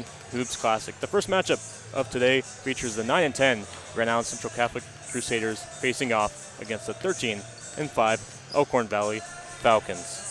Hoops Classic. The first matchup of today features the 9-10 Grand Island Central Catholic Crusaders facing off against the 13-5 Elkhorn Valley Falcons.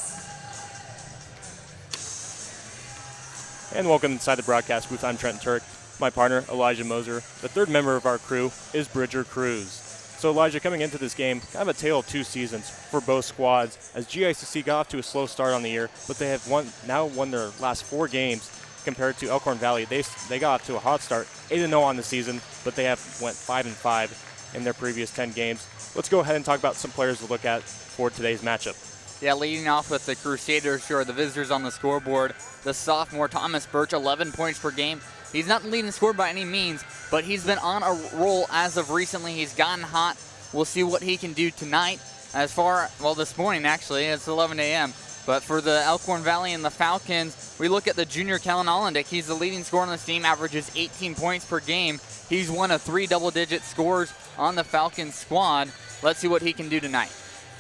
And welcome inside the broadcast booth. I'm Trenton Turk. My partner, Elijah Moser. The third member of our crew is Bridger Cruz. So Elijah, coming into this game, kind of a tale of two seasons for both squads, as GICC got off to a slow start on the year, but they have now won their last 4 games compared to Elkhorn Valley. They got off to a hot start, 8-0 on the season, but they have went 5-5 in their previous 10 games. Let's go ahead and talk about some players to look at for today's matchup. Yeah, leading off with the Crusaders, who are the visitors on the scoreboard. The sophomore Thomas Birch, 11 points per game. He's not the leading scorer by any means, but he's been on a roll as of recently. He's gotten hot. We'll see what he can do tonight. This morning actually, it's 11 a.m. But for the Elkhorn Valley and the Falcons, we look at the junior Kellen Ollendick. He's the leading scorer on this team, averages 18 points per game. He's one of 3 double-digit scores on the Falcons squad. Let's see what he can do tonight.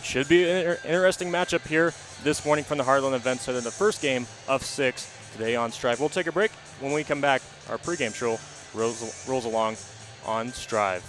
Should be an interesting matchup here this morning from the Heartland Event Center. The first game of 6 today on Strive. We'll take a break. When we come back, our pregame show rolls along on Strive.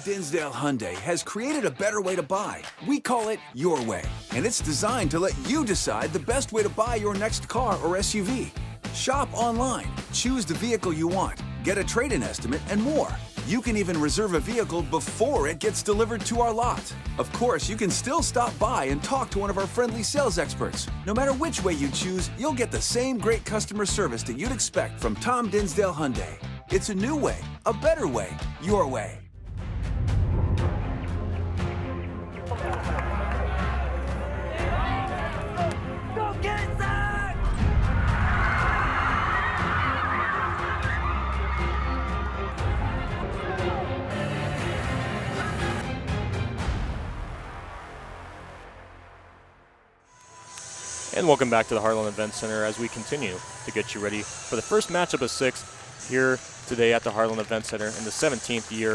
Dinsdale Hyundai has created a better way to buy. We call it Your Way, and it's designed to let you decide the best way to buy your next car or SUV. Shop online, choose the vehicle you want, get a trade-in estimate, and more. You can even reserve a vehicle before it gets delivered to our lot. Of course, you can still stop by and talk to one of our friendly sales experts. No matter which way you choose, you'll get the same great customer service that you'd expect from Tom Dinsdale Hyundai. It's a new way, a better way, your way. And welcome back to the Heartland Event Center as we continue to get you ready for the first matchup of 6 here today at the Heartland Event Center in the 17th year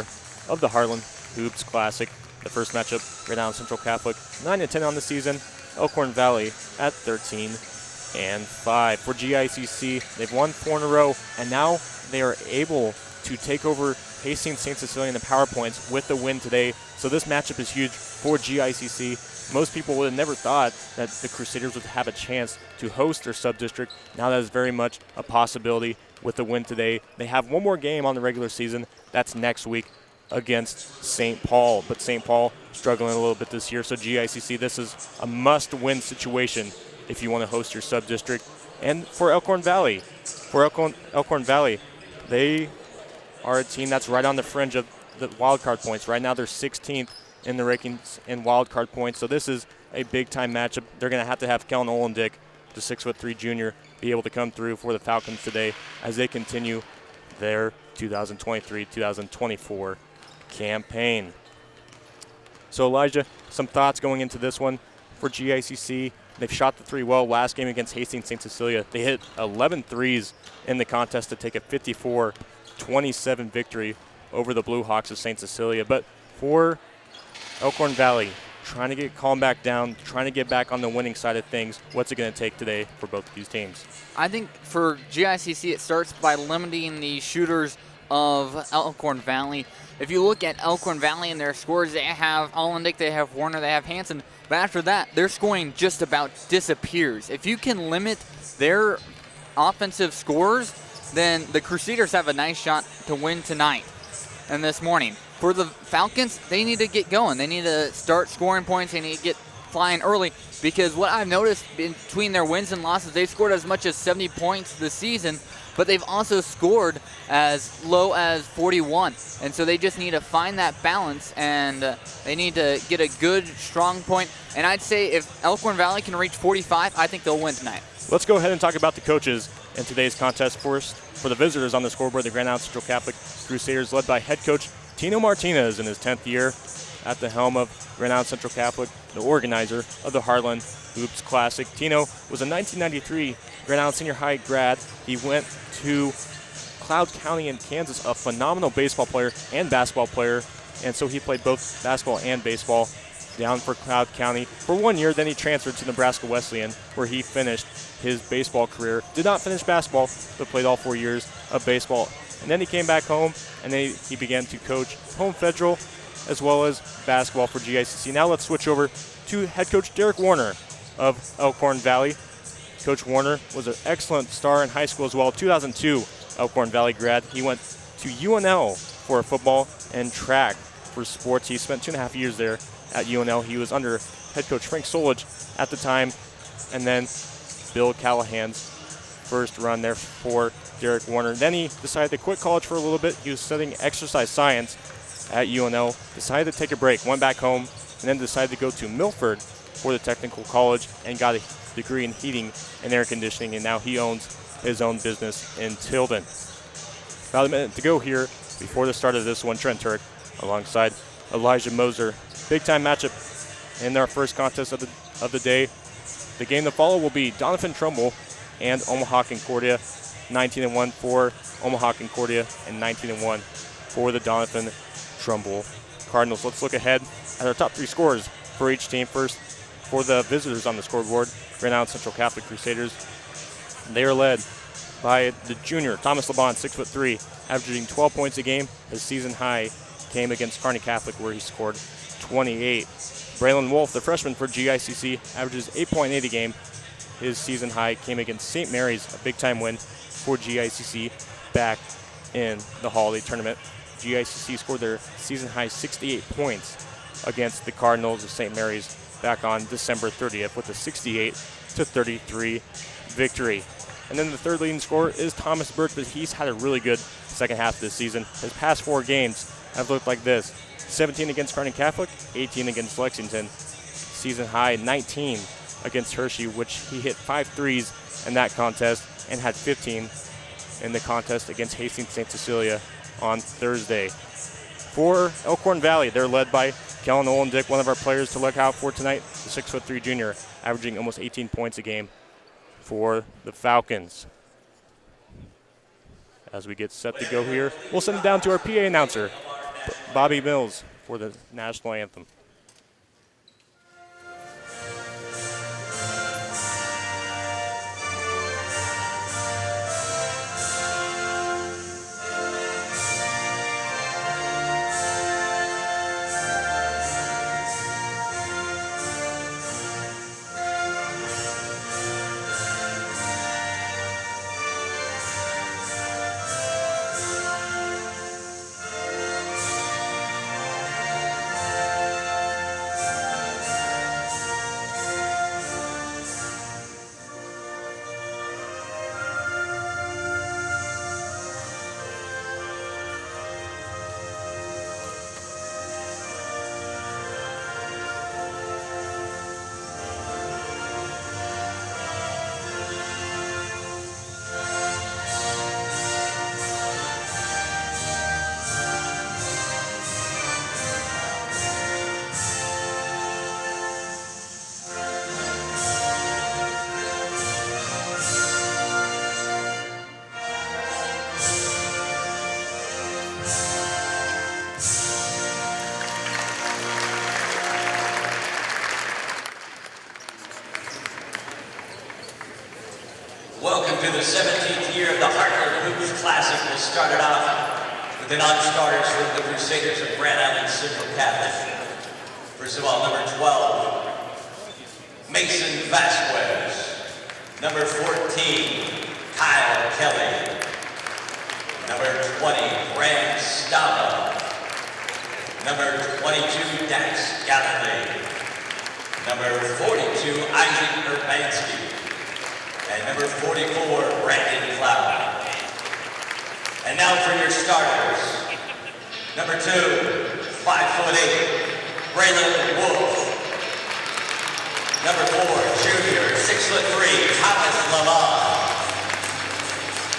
of the Heartland Hoops Classic. The first matchup, Grand Island Central Catholic, 9-10 on the season. Elkhorn Valley at 13-5. For GICC, they've won 4 in a row, and now they are able to take over Hastings St. Cecilia in the power points with the win today. So this matchup is huge for GICC. Most people would have never thought that the Crusaders would have a chance to host their sub-district. Now that is very much a possibility with the win today. They have one more game on the regular season. That's next week against St. Paul. But St. Paul struggling a little bit this year. So GICC, this is a must-win situation if you want to host your sub-district. And for Elkhorn Valley, they are a team that's right on the fringe of the wildcard points. Right now they're 16th in the rankings in wildcard points. So this is a big-time matchup. They're going to have Kellen Ollendick, the 6'3" junior, be able to come through for the Falcons today as they continue their 2023-2024 campaign. So Elijah, some thoughts going into this one for GICC. They've shot the 3 well last game against Hastings St. Cecilia. They hit 11 threes in the contest to take a 54-27 victory over the Blue Hawks of St. Cecilia. But for Elkhorn Valley, trying to get calmed back down, trying to get back on the winning side of things. What's it going to take today for both of these teams? I think for GICC, it starts by limiting the shooters of Elkhorn Valley. If you look at Elkhorn Valley and their scores, they have Ollendick, they have Warner, they have Hanson. But after that, their scoring just about disappears. If you can limit their offensive scores, then the Crusaders have a nice shot to win tonight and this morning. For the Falcons, they need to get going. They need to start scoring points. They need to get flying early, because what I've noticed between their wins and losses, they've scored as much as 70 points this season, but they've also scored as low as 41. And so they just need to find that balance, and they need to get a good, strong point. And I'd say if Elkhorn Valley can reach 45, I think they'll win tonight. Let's go ahead and talk about the coaches in today's contest. First, for the visitors on the scoreboard, the Grand Island Central Catholic Crusaders, led by head coach Tino Martinez in his 10th year at the helm of Grand Island Central Catholic, the organizer of the Heartland Hoops Classic. Tino was a 1993 Grand Island Senior High grad. He went to Cloud County in Kansas, a phenomenal baseball player and basketball player. And so he played both basketball and baseball down for Cloud County for 1 year. Then he transferred to Nebraska Wesleyan, where he finished his baseball career. Did not finish basketball, but played all 4 years of baseball. And then he came back home, and then he began to coach Home Federal as well as basketball for GICC. Now let's switch over to head coach Derek Warner of Elkhorn Valley. Coach Warner was an excellent star in high school as well. 2002 Elkhorn Valley grad. He went to UNL for football and track for sports. He spent 2.5 years there at UNL. He was under head coach Frank Solich at the time, and then Bill Callahan's first run there for Derek Warner. Then he decided to quit college for a little bit. He was studying exercise science at UNL, decided to take a break, went back home, and then decided to go to Milford for the technical college and got a degree in heating and air conditioning, and now he owns his own business in Tilden. About a minute to go here before the start of this one. Trent Turk alongside Elijah Moser. Big time matchup in our first contest of the day. The game to follow will be Doniphan Trumbull and Omaha Concordia. 19-1 for Omaha Concordia and 19-1 for the Doniphan Trumbull Cardinals. Let's look ahead at our top 3 scores for each team. First, for the visitors on the scoreboard, Grand Island Central Catholic Crusaders. They are led by the junior, Thomas LeBon, 6'3", averaging 12 points a game. His season high came against Kearney Catholic, where he scored 28. Braylon Wolf, the freshman for GICC, averages 8.8 a game. His season high came against St. Mary's, a big-time win for GICC back in the Holiday Tournament. GICC scored their season high 68 points against the Cardinals of St. Mary's back on December 30th with a 68-33 victory. And then the third leading scorer is Thomas Birch, but he's had a really good second half of this season. His past 4 games have looked like this: 17 against Kearney Catholic, 18 against Lexington, season high 19 against Hershey, which he hit 5 threes in that contest, and had 15 in the contest against Hastings St. Cecilia on Thursday. For Elkhorn Valley, they're led by Kellen Olendick, one of our players to look out for tonight, the 6'3" junior, averaging almost 18 points a game for the Falcons. As we get set to go here, we'll send it down to our PA announcer, Bobby Mills, for the national anthem. Welcome to the 17th year of the Heartland Hoops Classic. We'll start it off with the non-starters from the Crusaders of Grand Island Central Catholic. First of all, number 12, Mason Vasquez. Number 14, Kyle Kelly. Number 20, Graham Stava. Number 22, Dax Galloway. Number 42, Isaac Urbanski. And number 44, Brandon Cloud. And now for your starters. Number 2, 5'8", Braylon Wolf. Number 4, junior, 6'3", Thomas Lamont.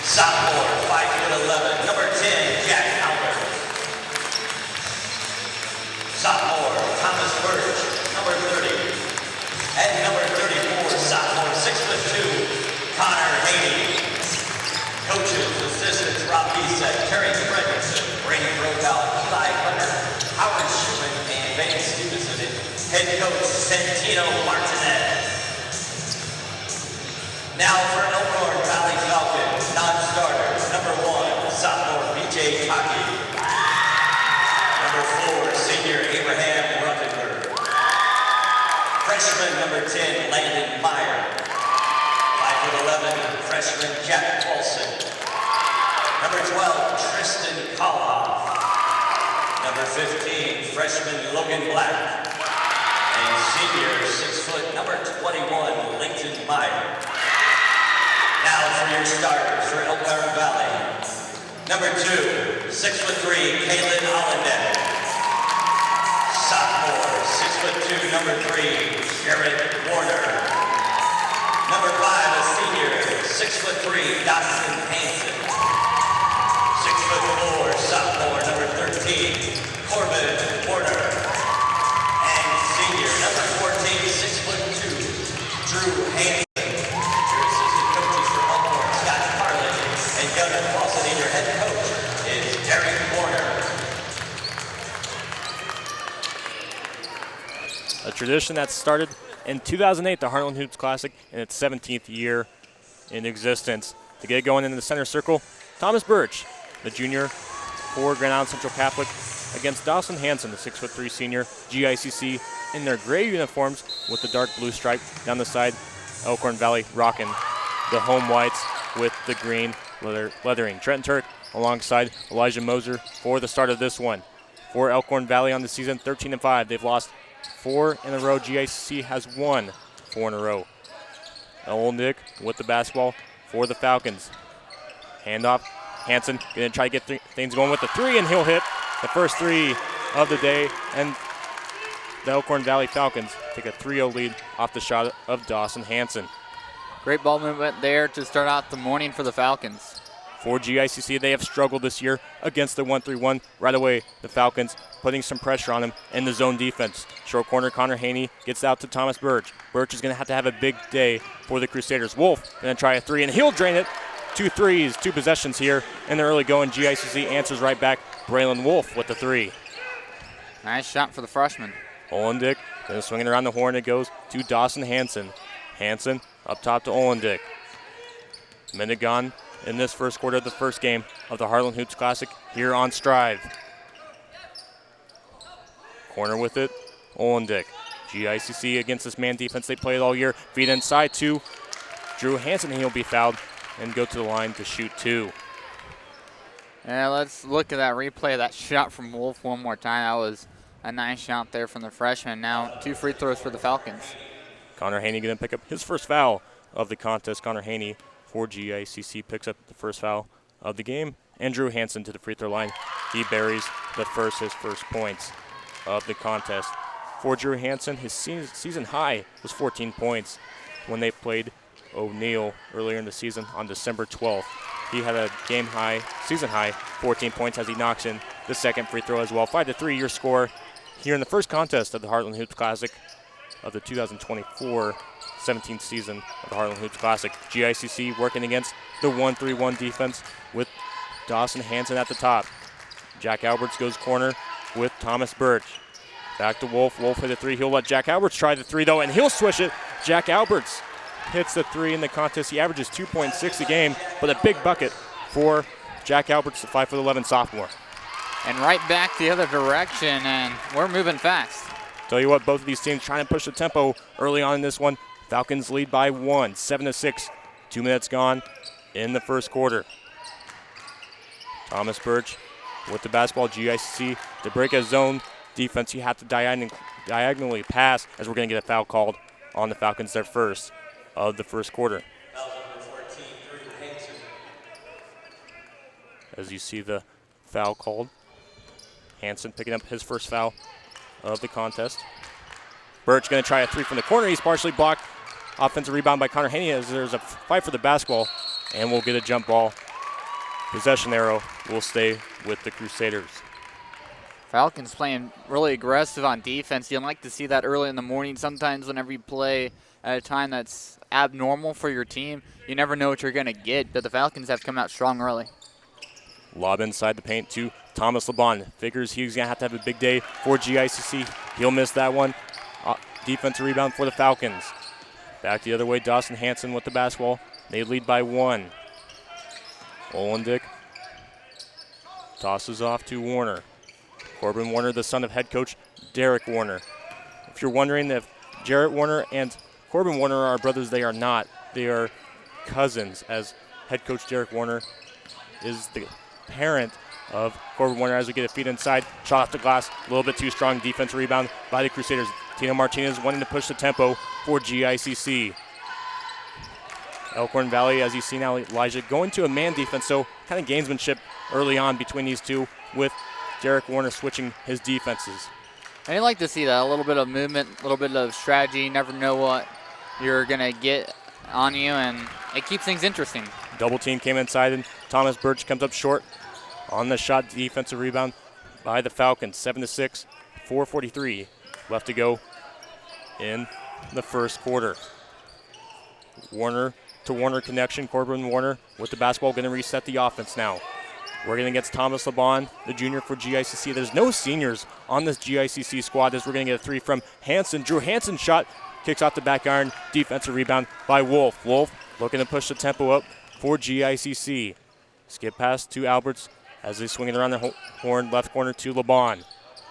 Sophomore, 5'11", number 10, Jack Albert. Sophomore, Thomas Birch, number 30. And number 34, sophomore, 6'2", Connor Haney. Coaches, assistants, Robbie head coach Santino Martinez. Now for Elkhorn Valley Falcons, non-starters, number 1, sophomore BJ Taki. Number 4, senior Abraham Rutherford. Freshman number 10, Landon Meyer. 5'11", freshman Jack Paulson. Number 12, Tristan Koloff. Number 15, freshman Logan Black. And senior, 6 foot, number 21, Leighton Meyer. Now for your starters for Elkhorn Valley. Number 2, 6'3", Kaylin Hollenbeck. Sophomore, 6'2", number 3, Jared Warner. Number 5, a senior, 6'3", Dawson Hanson. 6'4", sophomore, number 13, Corbin Warner. And senior, number 14, 6'2", Drew Hanson. Your assistant coaches for Elkhorn, Scott Harlan and Gunnar Clausen, and your head coach is Derek Warner. A tradition that started in 2008, the Heartland Hoops Classic, in its 17th year in existence. To get it going in the center circle, Thomas Birch, the junior for Grand Island Central Catholic, against Dawson Hanson, the 6'3" senior, GICC, in their gray uniforms with the dark blue stripe down the side. Elkhorn Valley rocking the home whites with the green leathering. Trenton Turk alongside Elijah Moser for the start of this one. For Elkhorn Valley on the season, 13-5. They've lost 4 in a row. GICC has won 4 in a row. Olnick with the basketball for the Falcons. Handoff. Hanson going to try to get things going with the 3, and he'll hit the first 3 of the day. And the Elkhorn Valley Falcons take a 3-0 lead off the shot of Dawson Hanson. Great ball movement there to start out the morning for the Falcons. For GICC, they have struggled this year against the 1-3-1. Right away, the Falcons putting some pressure on them in the zone defense. Short corner, Connor Haney gets out to Thomas Birch. Birch is going to have a big day for the Crusaders. Wolf going to try a 3, and he'll drain it. 2 threes, 2 possessions here in the early going. GICC answers right back. Braylon Wolf with the 3. Nice shot for the freshman. Olendick then swinging around the horn. It goes to Dawson Hanson. Hanson up top to Olendick. Minute gone in this first quarter of the first game of the Heartland Hoops Classic here on Strive. Corner with it, Olendick. GICC against this man defense they played all year. Feed inside to Drew Hanson. He'll be fouled and go to the line to shoot 2. Yeah, let's look at that replay of that shot from Wolf one more time. That was a nice shot there from the freshman. Now 2 free throws for the Falcons. Connor Haney going to pick up his first foul of the contest. Connor Haney for GICC picks up the first foul of the game. And Drew Hanson to the free throw line. He buries his first points of the contest. For Drew Hanson, his season high was 14 points when they played O'Neill earlier in the season on December 12th. He had a season high, 14 points as he knocks in the second free throw as well. 5-3 your score here in the first contest of the Heartland Hoops Classic of the 2024 17th season of the Heartland Hoops Classic. GICC working against the 1-3-1 defense with Dawson Hanson at the top. Jack Alberts goes corner with Thomas Birch. Back to Wolf. Wolf hit a 3. He'll let Jack Alberts try the 3 though, and he'll switch it. Jack Alberts hits the 3 in the contest. He averages 2.6 a game, but a big bucket for Jack Alberts, the 5'11" sophomore. And right back the other direction, and we're moving fast. Tell you what, both of these teams trying to push the tempo early on in this one. Falcons lead by 1, 7-6. 2 minutes gone in the first quarter. Thomas Birch with the basketball. GICC to break a zone defense. You have to diagonally pass, as we're going to get a foul called on the Falcons, their first of the first quarter. As you see the foul called. Hanson picking up his first foul of the contest. Birch going to try a 3 from the corner. He's partially blocked. Offensive rebound by Connor Haney as there's a fight for the basketball, and we'll get a jump ball. Possession arrow will stay with the Crusaders. Falcons playing really aggressive on defense. You like to see that early in the morning. Sometimes whenever you play at a time that's abnormal for your team, you never know what you're going to get, but the Falcons have come out strong early. Lob inside the paint to Thomas LeBon. Figures he's going to have a big day for GICC. He'll miss that one. Defensive rebound for the Falcons. Back the other way, Dawson Hanson with the basketball. They lead by 1. Olendick tosses off to Warner. Corbin Warner, the son of head coach Derek Warner. If you're wondering if Jarrett Warner and Corbin Warner are brothers, they are not. They are cousins, as head coach Derek Warner is the parent of Corbin Warner. As we get a feed inside, shot off the glass, a little bit too strong. Defensive rebound by the Crusaders. Tino Martinez wanting to push the tempo for GICC. Elkhorn Valley, as you see now, Elijah going to a man defense, so kind of gamesmanship early on between these two, with Derek Warner switching his defenses. And you like to see that, a little bit of movement, a little bit of strategy. You never know what you're going to get on you, and it keeps things interesting. Double team came inside, and Thomas Birch comes up short on the shot. Defensive rebound by the Falcons. 7-6, 4:43 left to go in the first quarter. Warner to Warner connection. Corbin Warner with the basketball, going to reset the offense now. Working against Thomas LeBon, the junior for GICC. There's no seniors on this GICC squad, as we're going to get a 3 from Hanson. Drew Hanson shot, kicks off the back iron. Defensive rebound by Wolf. Wolf looking to push the tempo up for GICC. Skip pass to Alberts as they swing it around the horn, left corner to LeBon.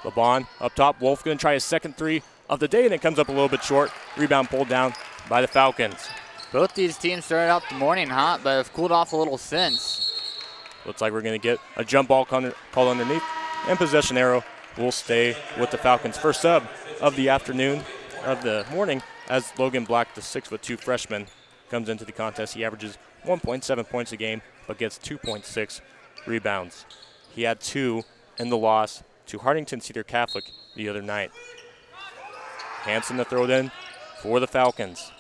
LeBon up top. Wolf going to try his second 3 of the day, and it comes up a little bit short. Rebound pulled down by the Falcons. Both these teams started out the morning hot, but have cooled off a little since. Looks like we're going to get a jump ball called underneath, and possession arrow will stay with the Falcons. First sub of the afternoon, of the morning, as Logan Black, the 6'2" freshman, comes into the contest. He averages 1.7 points a game, but gets 2.6 rebounds. He had 2 in the loss to Hartington Cedar Catholic the other night. Hanson to throw it in for the Falcons.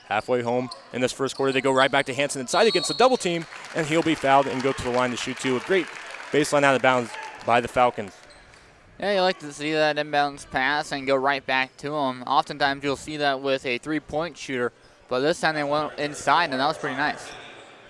Halfway home in this first quarter, they go right back to Hanson inside against the double team, and he'll be fouled and go to the line to shoot 2. A great baseline out of bounds by the Falcons. Yeah, you like to see that inbounds pass and go right back to him. Oftentimes you'll see that with a 3-point shooter, but this time they went inside, and that was pretty nice.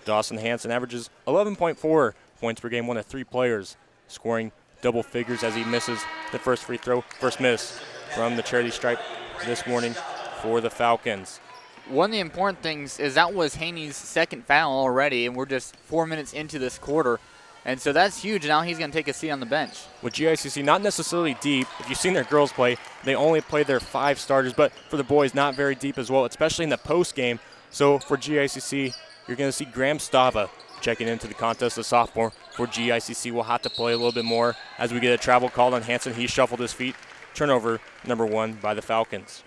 Dawson Hanson averages 11.4 points per game, one of 3 players scoring double figures as he misses the first free throw. First miss from the charity stripe this morning for the Falcons. One of the important things is that was Haney's second foul already, and we're just 4 minutes into this quarter. And so that's huge. Now he's going to take a seat on the bench. With GICC not necessarily deep. If you've seen their girls play, they only play their 5 starters, but for the boys, not very deep as well, especially in the post game. So for GICC, you're going to see Graham Stava checking into the contest. The sophomore for GICC will have to play a little bit more as we get a travel call on Hanson. He shuffled his feet. Turnover number 1 by the Falcons.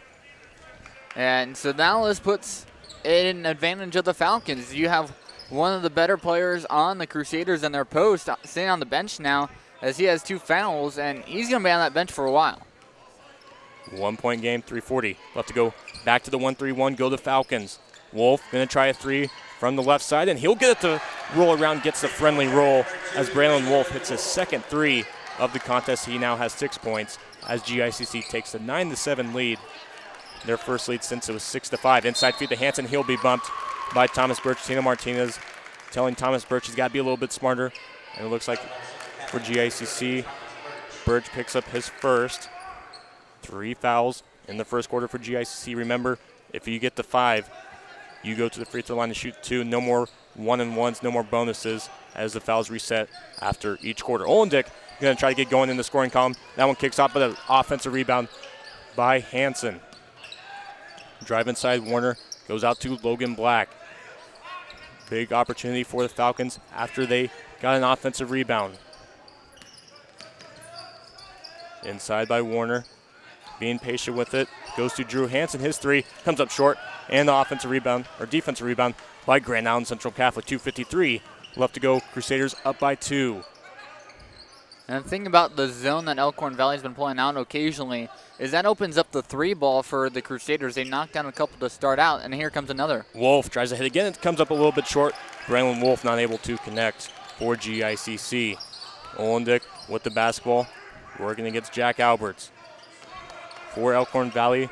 And so now this puts it in advantage of the Falcons. You have one of the better players on the Crusaders in their post sitting on the bench now, as he has 2 fouls, and he's going to be on that bench for a while. 1-point game, 3:40 left to go. Back to the 1-3-1, go the Falcons. Wolf going to try a 3 from the left side, and he'll get it to roll around, gets the friendly roll as Braylon Wolf hits his second 3 of the contest. He now has 6 points as GICC takes a 9-7 lead. Their first lead since it was 6-5. Inside feed to Hanson. He'll be bumped by Thomas Birch. Tino Martinez telling Thomas Birch he's got to be a little bit smarter. And it looks like for GICC, Birch picks up his first. 3 fouls in the first quarter for GICC. Remember, if you get to 5, you go to the free throw line to shoot 2. No more 1-and-1s, no more bonuses as the fouls reset after each quarter. Olendick going to try to get going in the scoring column. That one kicks off, but an offensive rebound by Hanson. Drive inside, Warner goes out to Logan Black. Big opportunity for the Falcons after they got an offensive rebound. Inside by Warner, being patient with it, goes to Drew Hanson. His 3 comes up short, and the offensive rebound, or defensive rebound, by Grand Island Central Catholic. 2:53 left to go. Crusaders up by 2. And the thing about the zone that Elkhorn Valley's been pulling out occasionally is that opens up the 3 ball for the Crusaders. They knocked down a couple to start out, and here comes another. Wolf tries to hit again. It comes up a little bit short. Braylon Wolf not able to connect for GICC. Olendick with the basketball, working against Jack Alberts. For Elkhorn Valley,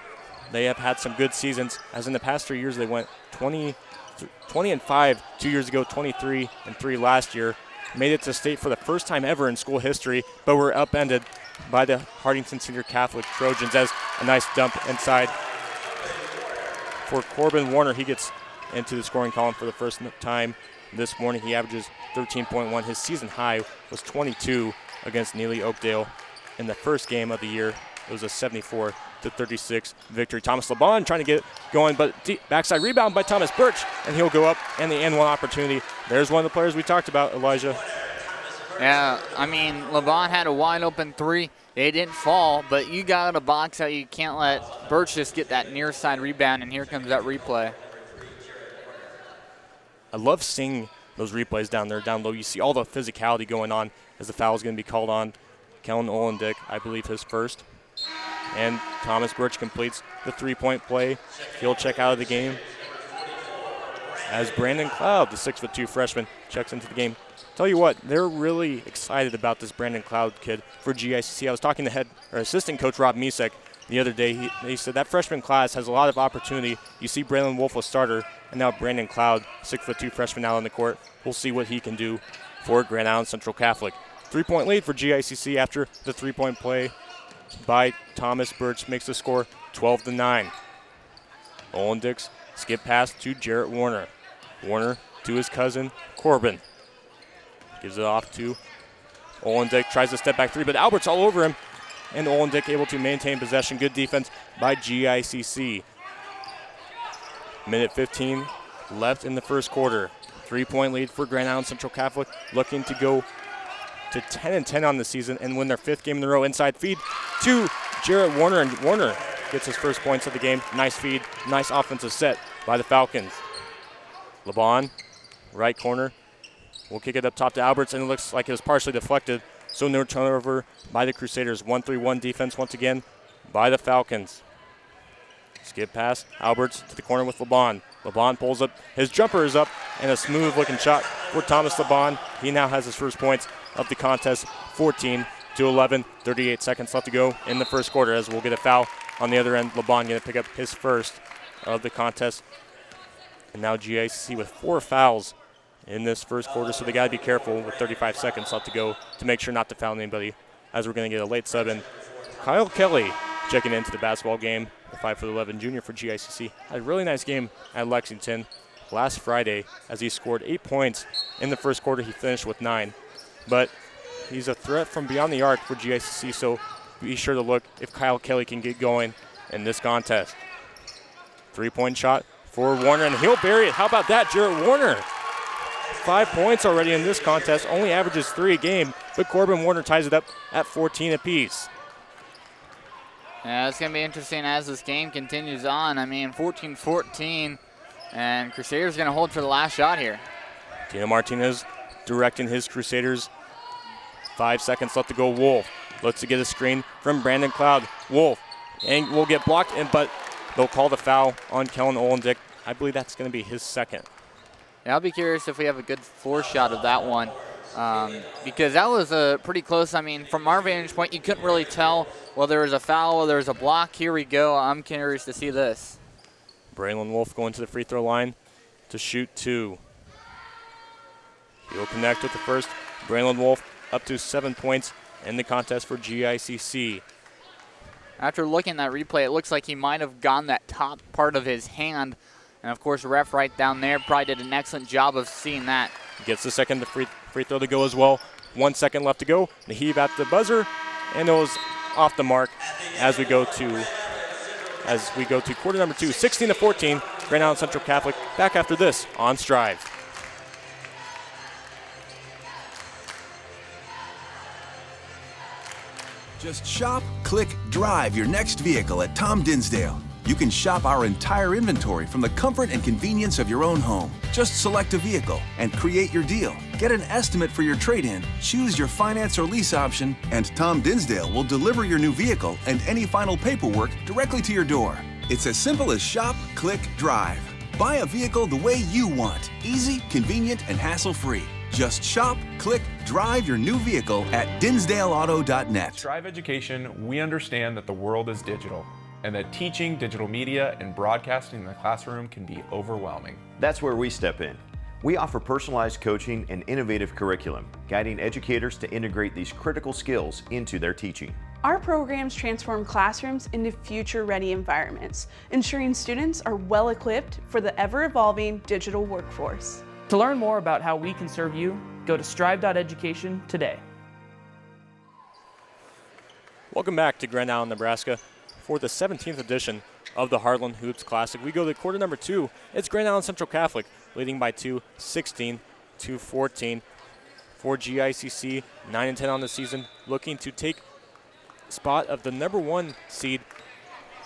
they have had some good seasons, as in the past 3 years they went 20-5 2 years ago, 23-3 last year. made it to state for the first time ever in school history, but were upended by the Hardington Senior Catholic Trojans as a nice dump inside for Corbin Warner. He gets into the scoring column for the first time this morning. He averages 13.1. His season high was 22 against Neely Oakdale in the first game of the year. It was a 74-36 victory. Thomas LeBon trying to get it going, but backside rebound by Thomas Birch, and he'll go up, and the N1 opportunity. There's one of the players we talked about, Elijah. Yeah, I mean, LeBon had a wide open three. They didn't fall, but you got a box out. You can't let Birch just get that near side rebound, and here comes that replay. I love seeing those replays down there, down low. You see all the physicality going on as the foul is going to be called on Kellen Olendick, I believe his first. And Thomas Birch completes the three-point play. He'll check out of the game as Brandon Cloud, the 6'2" freshman, checks into the game. Tell you what, they're really excited about this Brandon Cloud kid for GICC. I was talking to assistant coach Rob Misek the other day. He said that freshman class has a lot of opportunity. You see Braylon Wolf a starter, and now Brandon Cloud, 6'2" freshman out on the court. We'll see what he can do for Grand Island Central Catholic. 3-point lead for GICC after the three-point play by Thomas Birch makes the score 12-9. Olendick's skip pass to Jarrett Warner. Warner to his cousin Corbin. Gives it off to Olendick, tries to step back three, but Albert's all over him. And Olendick able to maintain possession. Good defense by GICC. Minute 15 left in the first quarter. 3-point lead for Grand Island Central Catholic, looking to go to 10-10 on the season and win their 5th game in a row. Inside feed to Jarrett Warner, and Warner gets his first points of the game. Nice feed, nice offensive set by the Falcons. LeBon, right corner, will kick it up top to Alberts, and it looks like it was partially deflected. So no turnover by the Crusaders. 1-3-1 defense once again by the Falcons. Skip pass, Alberts to the corner with LeBon. LeBon pulls up, his jumper is up, and a smooth-looking shot for Thomas LeBon. He now has his first points of the contest, 14-11, 38 seconds left to go in the first quarter, as we'll get a foul on the other end. LeBon going to pick up his first of the contest. And now GICC with 4 fouls in this first quarter, so they got to be careful with 35 seconds left to go to make sure not to foul anybody, as we're going to get a late sub in. Kyle Kelly checking into the basketball game, the 5'11" junior for GICC. Had a really nice game at Lexington last Friday as he scored 8 points in the first quarter. He finished with 9. But he's a threat from beyond the arc for GICC, so be sure to look if Kyle Kelly can get going in this contest. 3-point shot for Warner, and he'll bury it. How about that, Jarrett Warner? 5 points already in this contest, only averages 3 a game, but Corbin Warner ties it up at 14 apiece. Yeah, it's going to be interesting as this game continues on. I mean, 14-14, and Crusaders going to hold for the last shot here. Dino Martinez directing his Crusaders. 5 seconds left to go. Wolf looks to get a screen from Brandon Cloud. Wolf, and will get blocked, but they'll call the foul on Kellen Olendick. I believe that's going to be his second. Yeah, I'll be curious if we have a good floor shot of that one, because that was pretty close. I mean, from our vantage point, you couldn't really tell whether there was a foul or there was a block. Here we go. I'm curious to see this. Braylon Wolf going to the free throw line to shoot 2. He'll connect with the first. Braylon Wolf up to 7 points in the contest for GICC. After looking at that replay, it looks like he might have gotten that top part of his hand. And, of course, ref right down there probably did an excellent job of seeing that. Gets the second free throw to go as well. 1 second left to go. The heave at the buzzer, and it was off the mark as we go to quarter number 2. 16-14, Grand Island Central Catholic back after this on Strive. Just shop, click, drive your next vehicle at Tom Dinsdale. You can shop our entire inventory from the comfort and convenience of your own home. Just select a vehicle and create your deal. Get an estimate for your trade-in, choose your finance or lease option, and Tom Dinsdale will deliver your new vehicle and any final paperwork directly to your door. It's as simple as shop, click, drive. Buy a vehicle the way you want. Easy, convenient, and hassle-free. Just shop, click, drive your new vehicle at DinsdaleAuto.net. Strive Education, we understand that the world is digital, and that teaching digital media and broadcasting in the classroom can be overwhelming. That's where we step in. We offer personalized coaching and innovative curriculum, guiding educators to integrate these critical skills into their teaching. Our programs transform classrooms into future-ready environments, ensuring students are well-equipped for the ever-evolving digital workforce. To learn more about how we can serve you, go to strive.education today. Welcome back to Grand Island, Nebraska for the 17th edition of the Heartland Hoops Classic. We go to quarter number 2. It's Grand Island Central Catholic leading by 2, 16-14 for GICC, 9-10 on the season, looking to take spot of the number 1 seed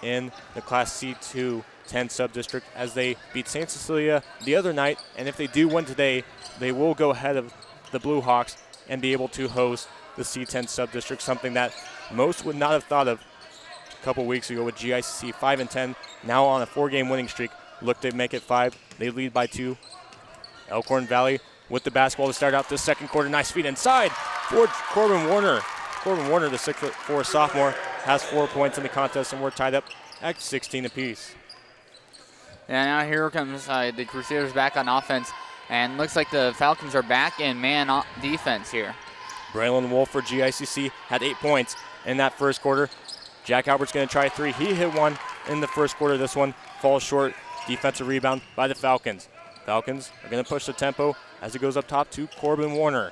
in the Class C2 10 sub-district as they beat St. Cecilia the other night. And if they do win today, they will go ahead of the Blue Hawks and be able to host the C10 sub-district, something that most would not have thought of a couple weeks ago with GICC 5-10, now on a 4-game winning streak. Look to make it 5. They lead by 2. Elkhorn Valley with the basketball to start out this second quarter. Nice feed inside for Corbin Warner. Corbin Warner, the 6'4" sophomore, has 4 points in the contest, and we're tied up at 16 apiece. Yeah, now here comes the Crusaders back on offense, and looks like the Falcons are back in man defense here. Braylon Wolf for GICC had 8 points in that first quarter. Jack Albert's going to try a 3. He hit 1 in the first quarter. This one falls short. Defensive rebound by the Falcons. Falcons are going to push the tempo as it goes up top to Corbin Warner.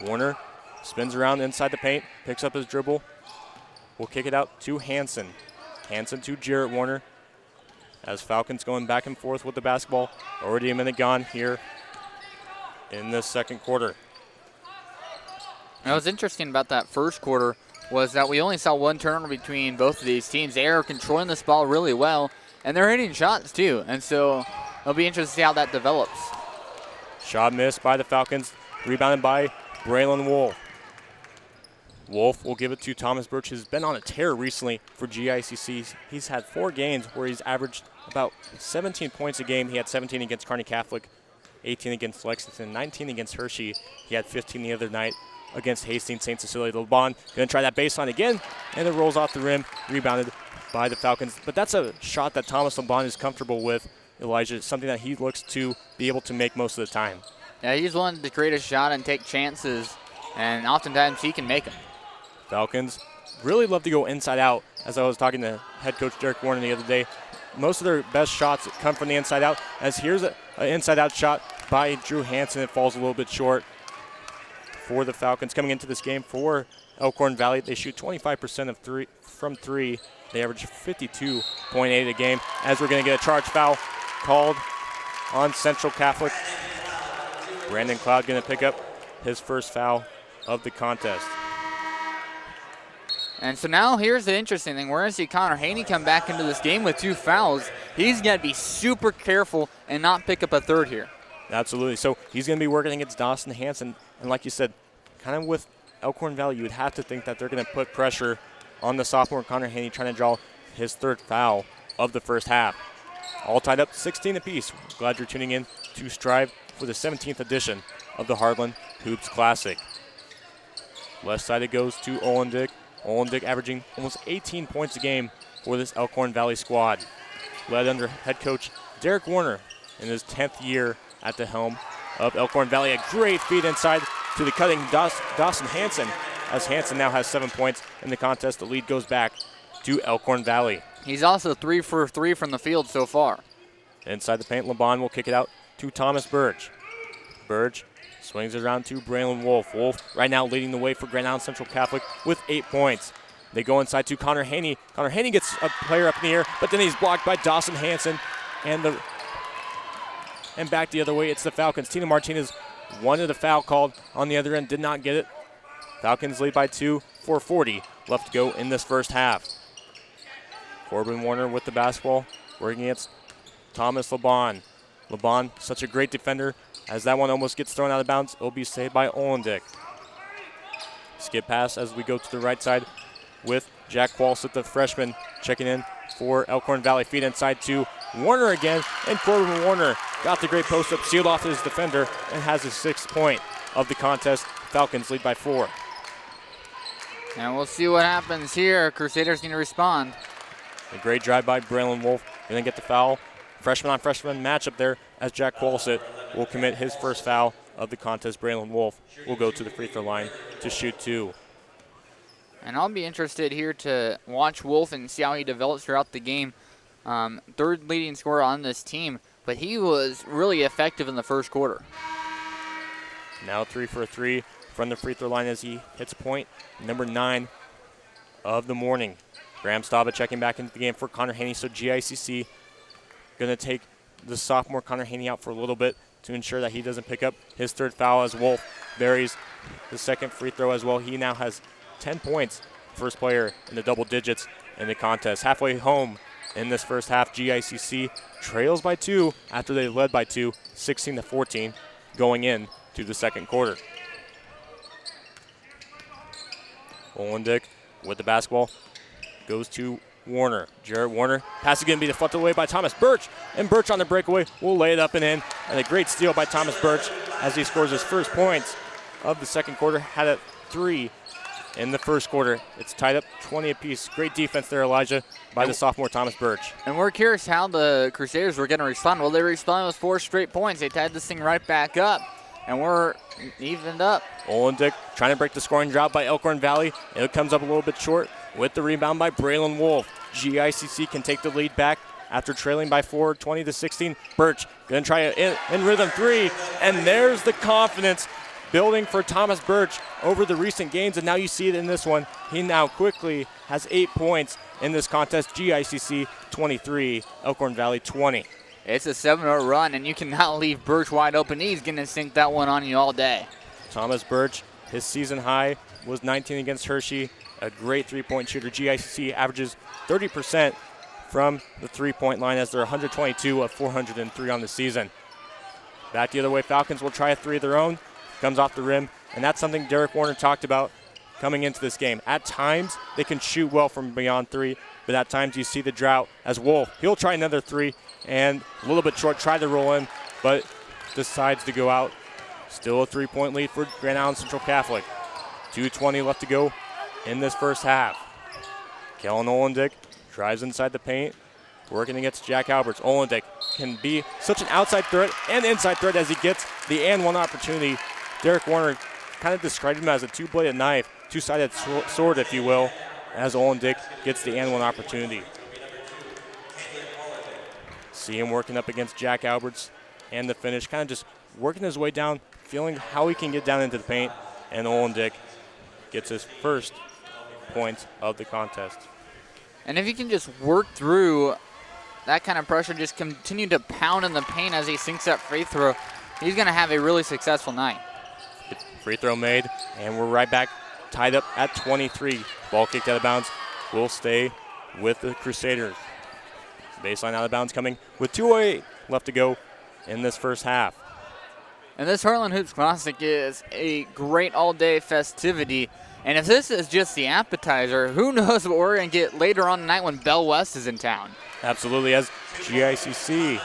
Warner spins around inside the paint, picks up his dribble. Will kick it out to Hansen. Hansen to Jarrett Warner. As Falcons going back and forth with the basketball. Already a minute gone here in the second quarter. Now, what's interesting about that first quarter was that we only saw 1 turnover between both of these teams. They are controlling this ball really well, and they're hitting shots too. And so it'll be interesting to see how that develops. Shot missed by the Falcons, rebounded by Braylon Wolf. Wolf will give it to Thomas Birch, who's been on a tear recently for GICC. He's had 4 games where he's averaged about 17 points a game. He had 17 against Kearney Catholic, 18 against Lexington, 19 against Hershey. He had 15 the other night against Hastings St. Cecilia. LeBon going to try that baseline again, and it rolls off the rim, rebounded by the Falcons. But that's a shot that Thomas LeBon is comfortable with, Elijah. It's something that he looks to be able to make most of the time. Yeah, he's willing to create a shot and take chances, and oftentimes he can make them. Falcons really love to go inside out. As I was talking to head coach Derek Warner the other day, most of their best shots come from the inside out. As here's an inside out shot by Drew Hansen. It falls a little bit short for the Falcons. Coming into this game for Elkhorn Valley, they shoot 25% from 3. They average 52.8 a game. As we're going to get a charge foul called on Central Catholic. Brandon Cloud going to pick up his first foul of the contest. And so now here's the interesting thing. We're going to see Connor Haney come back into this game with 2 fouls. He's going to be super careful and not pick up a third here. Absolutely. So he's going to be working against Dawson Hansen. And like you said, kind of with Elkhorn Valley, you would have to think that they're going to put pressure on the sophomore Connor Haney, trying to draw his 3rd foul of the first half. All tied up 16 apiece. Glad you're tuning in to Strive for the 17th edition of the Heartland Hoops Classic. Left side it goes to Olendick. Olendick averaging almost 18 points a game for this Elkhorn Valley squad. Led under head coach Derek Warner in his 10th year at the helm of Elkhorn Valley. A great feed inside to the cutting Dawson Hansen, as Hansen now has 7 points in the contest. The lead goes back to Elkhorn Valley. He's also 3 for 3 from the field so far. Inside the paint, LeBon will kick it out to Thomas Burge. Burge swings it around to Braylon Wolf. Wolf right now leading the way for Grand Island Central Catholic with 8 points. They go inside to Connor Haney. Connor Haney gets a player up in the air, but then he's blocked by Dawson Hansen. And back the other way, it's the Falcons. Tina Martinez wanted a foul called on the other end, did not get it. Falcons lead by 2, 4:40 left to go in this first half. Corbin Warner with the basketball, working against Thomas LeBon. LeBon, such a great defender. As that one almost gets thrown out of bounds, it'll be saved by Olendick. Skip pass as we go to the right side with Jack Qualsett, the freshman, checking in for Elkhorn Valley. Feed inside to Warner again, and Corbin Warner got the great post-up, sealed off his defender, and has his 6th point of the contest. Falcons lead by 4. And we'll see what happens here. Crusaders need to respond. A great drive by Braylon Wolf. Going to get the foul. Freshman on freshman matchup there as Jack Qualsett will commit his first foul of the contest. Braylon Wolf will go to the free throw line to shoot 2. And I'll be interested here to watch Wolf and see how he develops throughout the game. Third leading scorer on this team, but he was really effective in the first quarter. Now 3 for 3 from the free throw line as he hits point number 9 of the morning. Graham Staba checking back into the game for Connor Haney. So GICC going to take the sophomore Connor Haney out for a little bit to ensure that he doesn't pick up his third foul as Wolf buries the second free throw as well. He now has 10 points, first player in the double digits in the contest. Halfway home in this first half, GICC trails by 2 after they led by 2, 16-14, going in to the second quarter. Olendick with the basketball goes to Warner. Jarrett Warner. Pass is going to be deflected away by Thomas Birch. And Birch on the breakaway will lay it up and in. And a great steal by Thomas Birch as he scores his first points of the second quarter. Had a 3 in the first quarter. It's tied up 20 apiece. Great defense there, Elijah, by the sophomore Thomas Birch. And we're curious how the Crusaders were going to respond. Well, they responded with 4 straight points. They tied this thing right back up. And we're evened up. Olendick trying to break the scoring drought by Elkhorn Valley. It comes up a little bit short with the rebound by Braylon Wolf. GICC can take the lead back after trailing by 4, 20-16. Birch going to try an in rhythm 3. And there's the confidence building for Thomas Birch over the recent games. And now you see it in this one. He now quickly has 8 points in this contest. GICC 23, Elkhorn Valley 20. It's a 7-0 run, and you cannot leave Birch wide open. He's going to sink that one on you all day. Thomas Birch, his season high was 19 against Hershey. A great three-point shooter. GICC averages 30% from the three-point line as they're 122 of 403 on the season. Back the other way, Falcons will try a 3 of their own. Comes off the rim, and that's something Derek Warner talked about coming into this game. At times, they can shoot well from beyond 3, but at times you see the drought as Wolf. He'll try another 3, and a little bit short, tried to roll in, but decides to go out. Still a 3-point lead for Grand Island Central Catholic. 2:20 left to go in this first half. Kellen Olendick drives inside the paint, working against Jack Alberts. Olendick can be such an outside threat and inside threat as he gets the and one opportunity. Derek Warner kind of described him as a two-bladed knife, two-sided sword, if you will, as Olendick gets the and one opportunity. See him working up against Jack Alberts and the finish, kind of just working his way down, feeling how he can get down into the paint, and Olendick gets his first points of the contest. And if he can just work through that kind of pressure, just continue to pound in the paint as he sinks that free throw, he's going to have a really successful night. Free throw made, and we're right back tied up at 23. Ball kicked out of bounds. Will stay with the Crusaders. Baseline out of bounds coming with 2:08 left to go in this first half. And this Heartland Hoops Classic is a great all-day festivity. And if this is just the appetizer, who knows what we're going to get later on tonight when Bell West is in town. Absolutely, as GICC.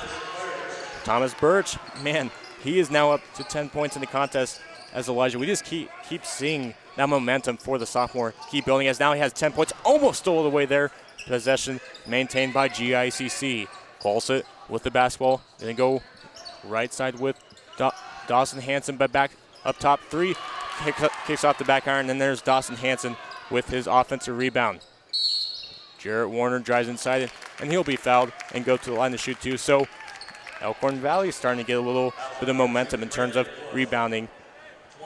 Thomas Birch, man, he is now up to 10 points in the contest as Elijah. We just keep seeing that momentum for the sophomore keep building as now he has 10 points, almost stole it away there. Possession maintained by GICC. Paulsett with the basketball. Then go right side with Dawson Hanson, but back up top 3. Kicks off the back iron. Then there's Dawson Hanson with his offensive rebound. Jarrett Warner drives inside, and he'll be fouled and go to the line to shoot 2. So Elkhorn Valley is starting to get a little bit of momentum in terms of rebounding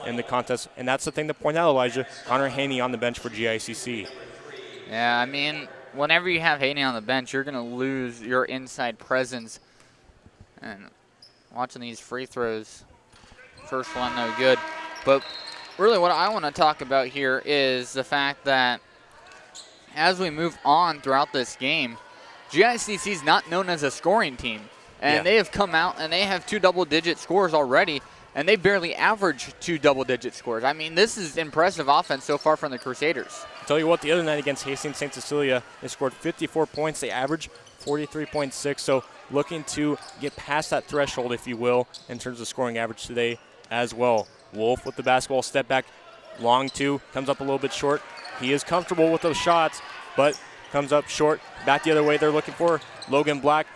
in the contest. And that's the thing to point out, Elijah. Connor Haney on the bench for GICC. Yeah, I mean, whenever you have Haney on the bench, you're going to lose your inside presence. And watching these free throws, first one no good. But really what I want to talk about here is the fact that as we move on throughout this game, GICC is not known as a scoring team. And they have come out and they have 2 double-digit scores already, and they barely average 2 double-digit scores. I mean, this is impressive offense so far from the Crusaders. I'll tell you what, the other night against Hastings St. Cecilia, they scored 54 points. They averaged 43.6, so looking to get past that threshold, if you will, in terms of scoring average today as well. Wolf with the basketball, step back, long 2, comes up a little bit short. He is comfortable with those shots, but comes up short. Back the other way they're looking for Logan Black.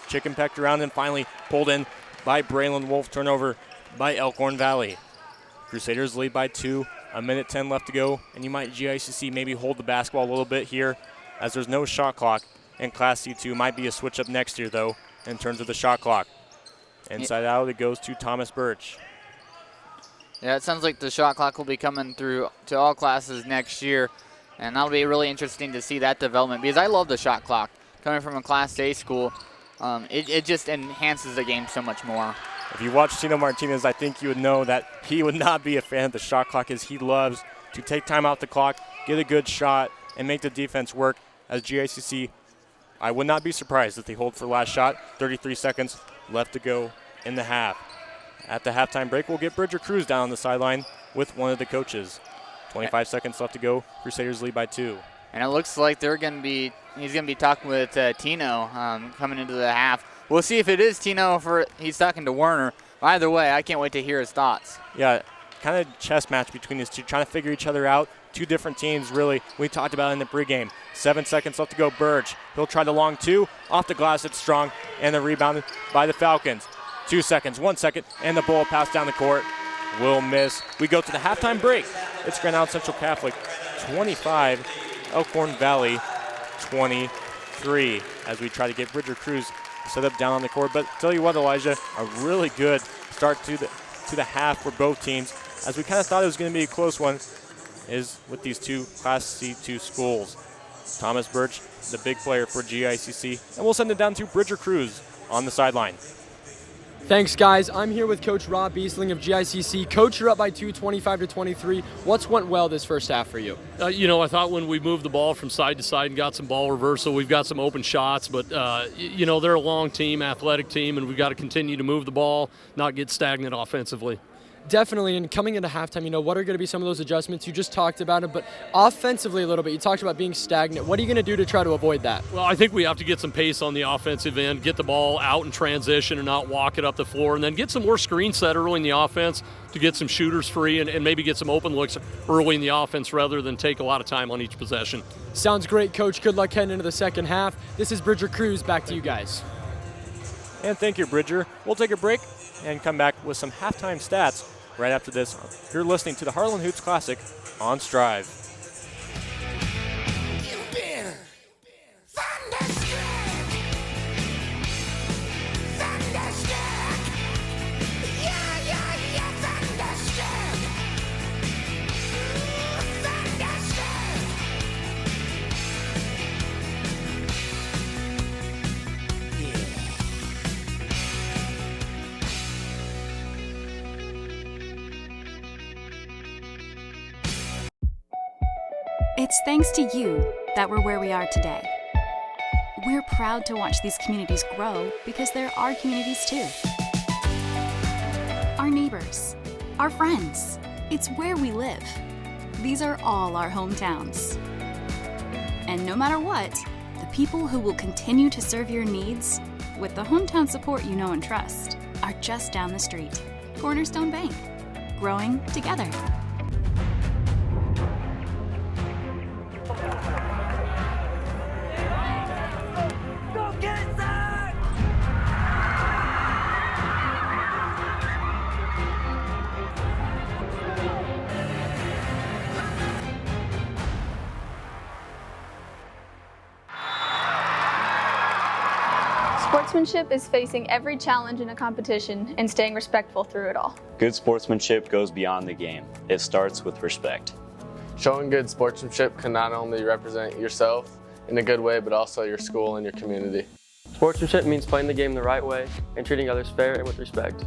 Chicken pecked around and finally pulled in by Braylon Wolf. Turnover by Elkhorn Valley. Crusaders lead by 2. A minute 10 left to go, and you might GICC maybe hold the basketball a little bit here as there's no shot clock. And Class C2 might be a switch up next year, though, in terms of the shot clock. Inside out, it goes to Thomas Birch. Yeah, it sounds like the shot clock will be coming through to all classes next year, and that'll be really interesting to see that development because I love the shot clock. Coming from a Class A school, it just enhances the game so much more. If you watch Tino Martinez, I think you would know that he would not be a fan of the shot clock as he loves to take time out the clock, get a good shot, and make the defense work. As GICC, I would not be surprised if they hold for last shot. 33 seconds left to go in the half. At the halftime break, we'll get Bridger Cruz down on the sideline with one of the coaches. 25 seconds left to go. Crusaders lead by 2. And it looks like he's going to be talking with Tino coming into the half. We'll see if it is Tino or he's talking to Werner. Either way, I can't wait to hear his thoughts. Yeah, kind of chess match between these two, trying to figure each other out. Two different teams, really. We talked about it in the pregame. 7 seconds left to go. Birch. He'll try the long 2. Off the glass, it's strong. And the rebound by the Falcons. 2 seconds, 1 second, and the ball pass down the court will miss. We go to the halftime break. It's Grand Island Central Catholic 25, Elkhorn Valley 23. As we try to get Bridger Cruz set up down on the court. But tell you what, Elijah, a really good start to the half for both teams. As we kind of thought it was going to be a close one, is with these two Class C2 schools. Thomas Birch, the big player for GICC, and we'll send it down to Bridger Cruz on the sideline. Thanks, guys. I'm here with Coach Rob Beasling of GICC. Coach, you're up by 2, 25-23. What's went well this first half for you? I thought when we moved the ball from side to side and got some ball reversal, we've got some open shots. But, they're a long team, athletic team, and we've got to continue to move the ball, not get stagnant offensively. Definitely, and coming into halftime, what are going to be some of those adjustments? You just talked about it, but offensively a little bit, you talked about being stagnant. What are you going to do to try to avoid that? Well, I think we have to get some pace on the offensive end, get the ball out in transition and not walk it up the floor, and then get some more screen set early in the offense to get some shooters free and maybe get some open looks early in the offense rather than take a lot of time on each possession. Sounds great, Coach. Good luck heading into the second half. This is Bridger Cruz. Back to you guys. And thank you, Bridger. We'll take a break and come back with some halftime stats right after this. You're listening to the Heartland Hoops Classic on Strive. It's thanks to you that we're where we are today. We're proud to watch these communities grow because they're our communities too. Our neighbors, our friends, it's where we live. These are all our hometowns. And no matter what, the people who will continue to serve your needs with the hometown support you know and trust are just down the street. Cornerstone Bank, growing together. Sportsmanship is facing every challenge in a competition and staying respectful through it all. Good sportsmanship goes beyond the game. It starts with respect. Showing good sportsmanship can not only represent yourself in a good way, but also your school and your community. Sportsmanship means playing the game the right way and treating others fair and with respect.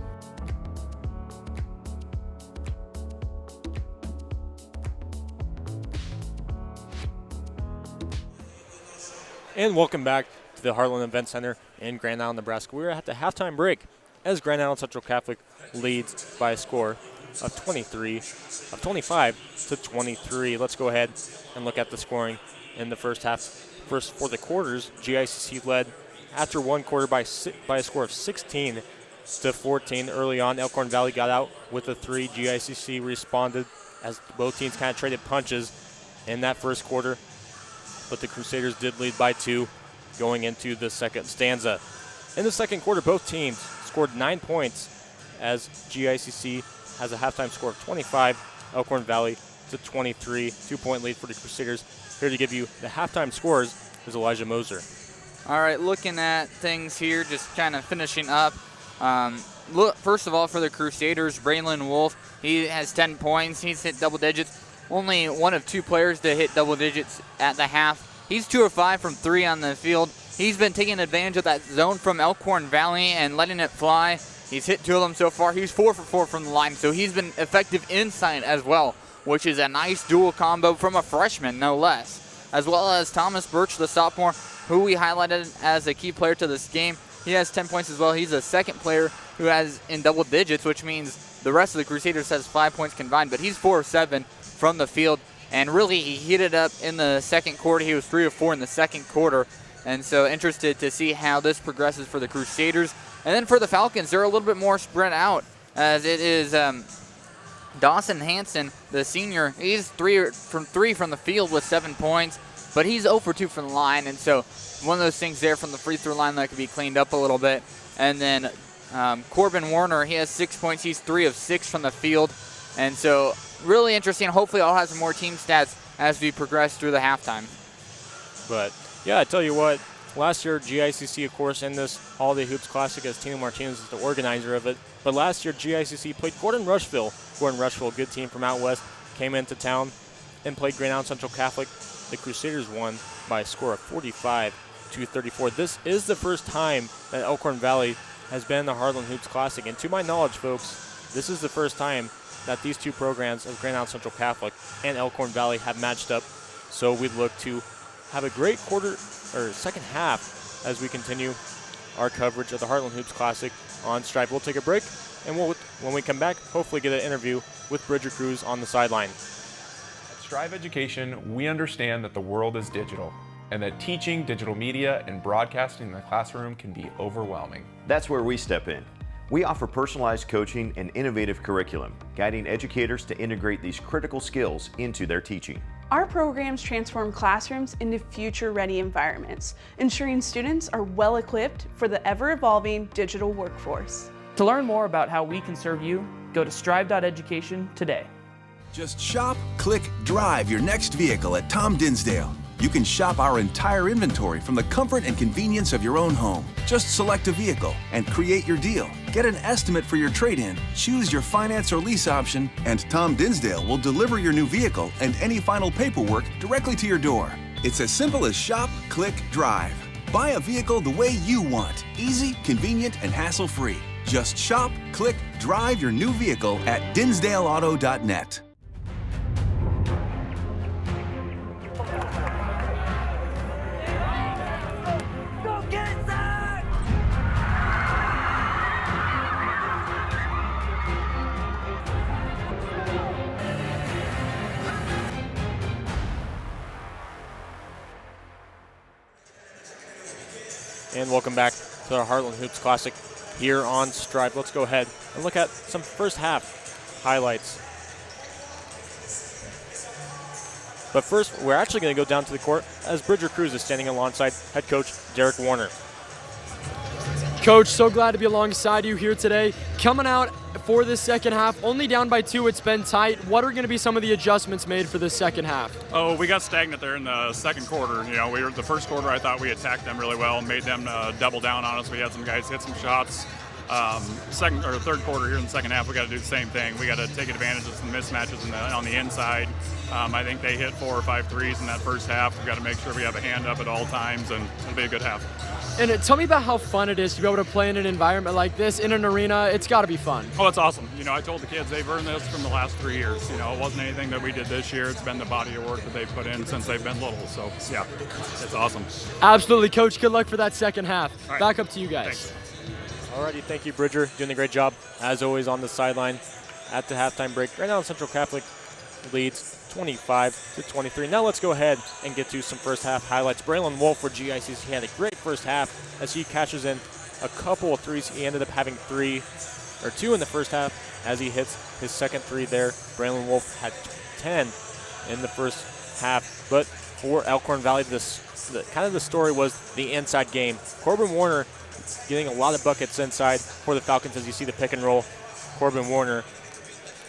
And welcome back to the Heartland Event Center in Grand Island, Nebraska. We're at the halftime break as Grand Island Central Catholic leads by a score of 25-23. Let's go ahead and look at the scoring in the first half. First, for the quarters, GICC led after one quarter by a score of 16-14. Early on, Elkhorn Valley got out with a 3. GICC responded as both teams kind of traded punches in that first quarter, but the Crusaders did lead by 2 going into the second stanza. In the second quarter, both teams scored 9 points as GICC has a halftime score of 25. Elkhorn Valley to 23, 2-point lead for the Crusaders. Here to give you the halftime scores is Elijah Moser. All right, looking at things here, just kind of finishing up. First of all, for the Crusaders, Braylon Wolf, he has 10 points. He's hit double digits. Only one of 2 players to hit double digits at the half. He's 2 of 5 from 3 on the field. He's been taking advantage of that zone from Elkhorn Valley and letting it fly. He's hit 2 of them so far. He's 4 for 4 from the line, so he's been effective inside as well, which is a nice dual combo from a freshman, no less. As well as Thomas Birch, the sophomore, who we highlighted as a key player to this game. He has 10 points as well. He's the second player who has in double digits, which means the rest of the Crusaders has 5 points combined, but he's 4 of 7 from the field. And really, he heated up in the second quarter. He was 3 of 4 in the second quarter. And so interested to see how this progresses for the Crusaders. And then for the Falcons, they're a little bit more spread out, as it is Dawson Hanson, the senior. He's 3 from the field with 7 points, but he's 0 for 2 from the line. And so one of those things there from the free throw line that could be cleaned up a little bit. And then Corbin Warner, he has 6 points. He's 3 of 6 from the field. And so really interesting. Hopefully I'll have some more team stats as we progress through the halftime. But, yeah, I tell you what, last year GICC, of course, in this Holiday Hoops Classic, as Tina Martinez is the organizer of it. But last year GICC played Gordon Rushville. Gordon Rushville, a good team from out west, came into town and played Grand Island Central Catholic. The Crusaders won by a score of 45-34. This is the first time that Elkhorn Valley has been in the Heartland Hoops Classic. And to my knowledge, folks, this is the first time that these two programs of Grand Island Central Catholic and Elkhorn Valley have matched up. So we'd look to have a great second half as we continue our coverage of the Heartland Hoops Classic on Strive. We'll take a break, and when we come back, hopefully get an interview with Bridger Cruz on the sideline. At Strive Education, we understand that the world is digital and that teaching digital media and broadcasting in the classroom can be overwhelming. That's where we step in. We offer personalized coaching and innovative curriculum, guiding educators to integrate these critical skills into their teaching. Our programs transform classrooms into future-ready environments, ensuring students are well-equipped for the ever-evolving digital workforce. To learn more about how we can serve you, go to strive.education today. Just shop, click, drive your next vehicle at Tom Dinsdale. You can shop our entire inventory from the comfort and convenience of your own home. Just select a vehicle and create your deal. Get an estimate for your trade-in, choose your finance or lease option, and Tom Dinsdale will deliver your new vehicle and any final paperwork directly to your door. It's as simple as shop, click, drive. Buy a vehicle the way you want. Easy, convenient, and hassle-free. Just shop, click, drive your new vehicle at dinsdaleauto.net. And welcome back to the Heartland Hoops Classic here on Strive. Let's go ahead and look at some first half highlights. But first, we're actually going to go down to the court as Bridger Cruz is standing alongside head coach Derek Warner. Coach, so glad to be alongside you here today. Coming out for this second half, only down by 2, it's been tight. What are going to be some of the adjustments made for this second half? Oh, we got stagnant there in the second quarter. You know, the first quarter I thought we attacked them really well, made them double down on us. We had some guys hit some shots. Second or third quarter here in the second half, we got to do the same thing. We got to take advantage of some mismatches on the inside. I think they hit 4 or 5 threes in that first half. We got to make sure we have a hand up at all times, and it'll be a good half. And tell me about how fun it is to be able to play in an environment like this, in an arena. It's got to be fun. Oh, it's awesome. You know, I told the kids they've earned this from the last 3 years. You know, it wasn't anything that we did this year. It's been the body of work that they've put in since they've been little. So, yeah, it's awesome. Absolutely, Coach. Good luck for that second half. Right. Back up to you guys. Thanks. Alrighty, thank you, Bridger. Doing a great job, as always, on the sideline at the halftime break. Right now, Central Catholic leads 25-23. Now let's go ahead and get to some first half highlights. Braylon Wolf for GICC had a great first half as he catches in a couple of threes. He ended up having 2 in the first half as he hits his second 3 there. Braylon Wolf had 10 in the first half. But for Elkhorn Valley, the story was the inside game. Corbin Warner getting a lot of buckets inside for the Falcons as you see the pick and roll. Corbin Warner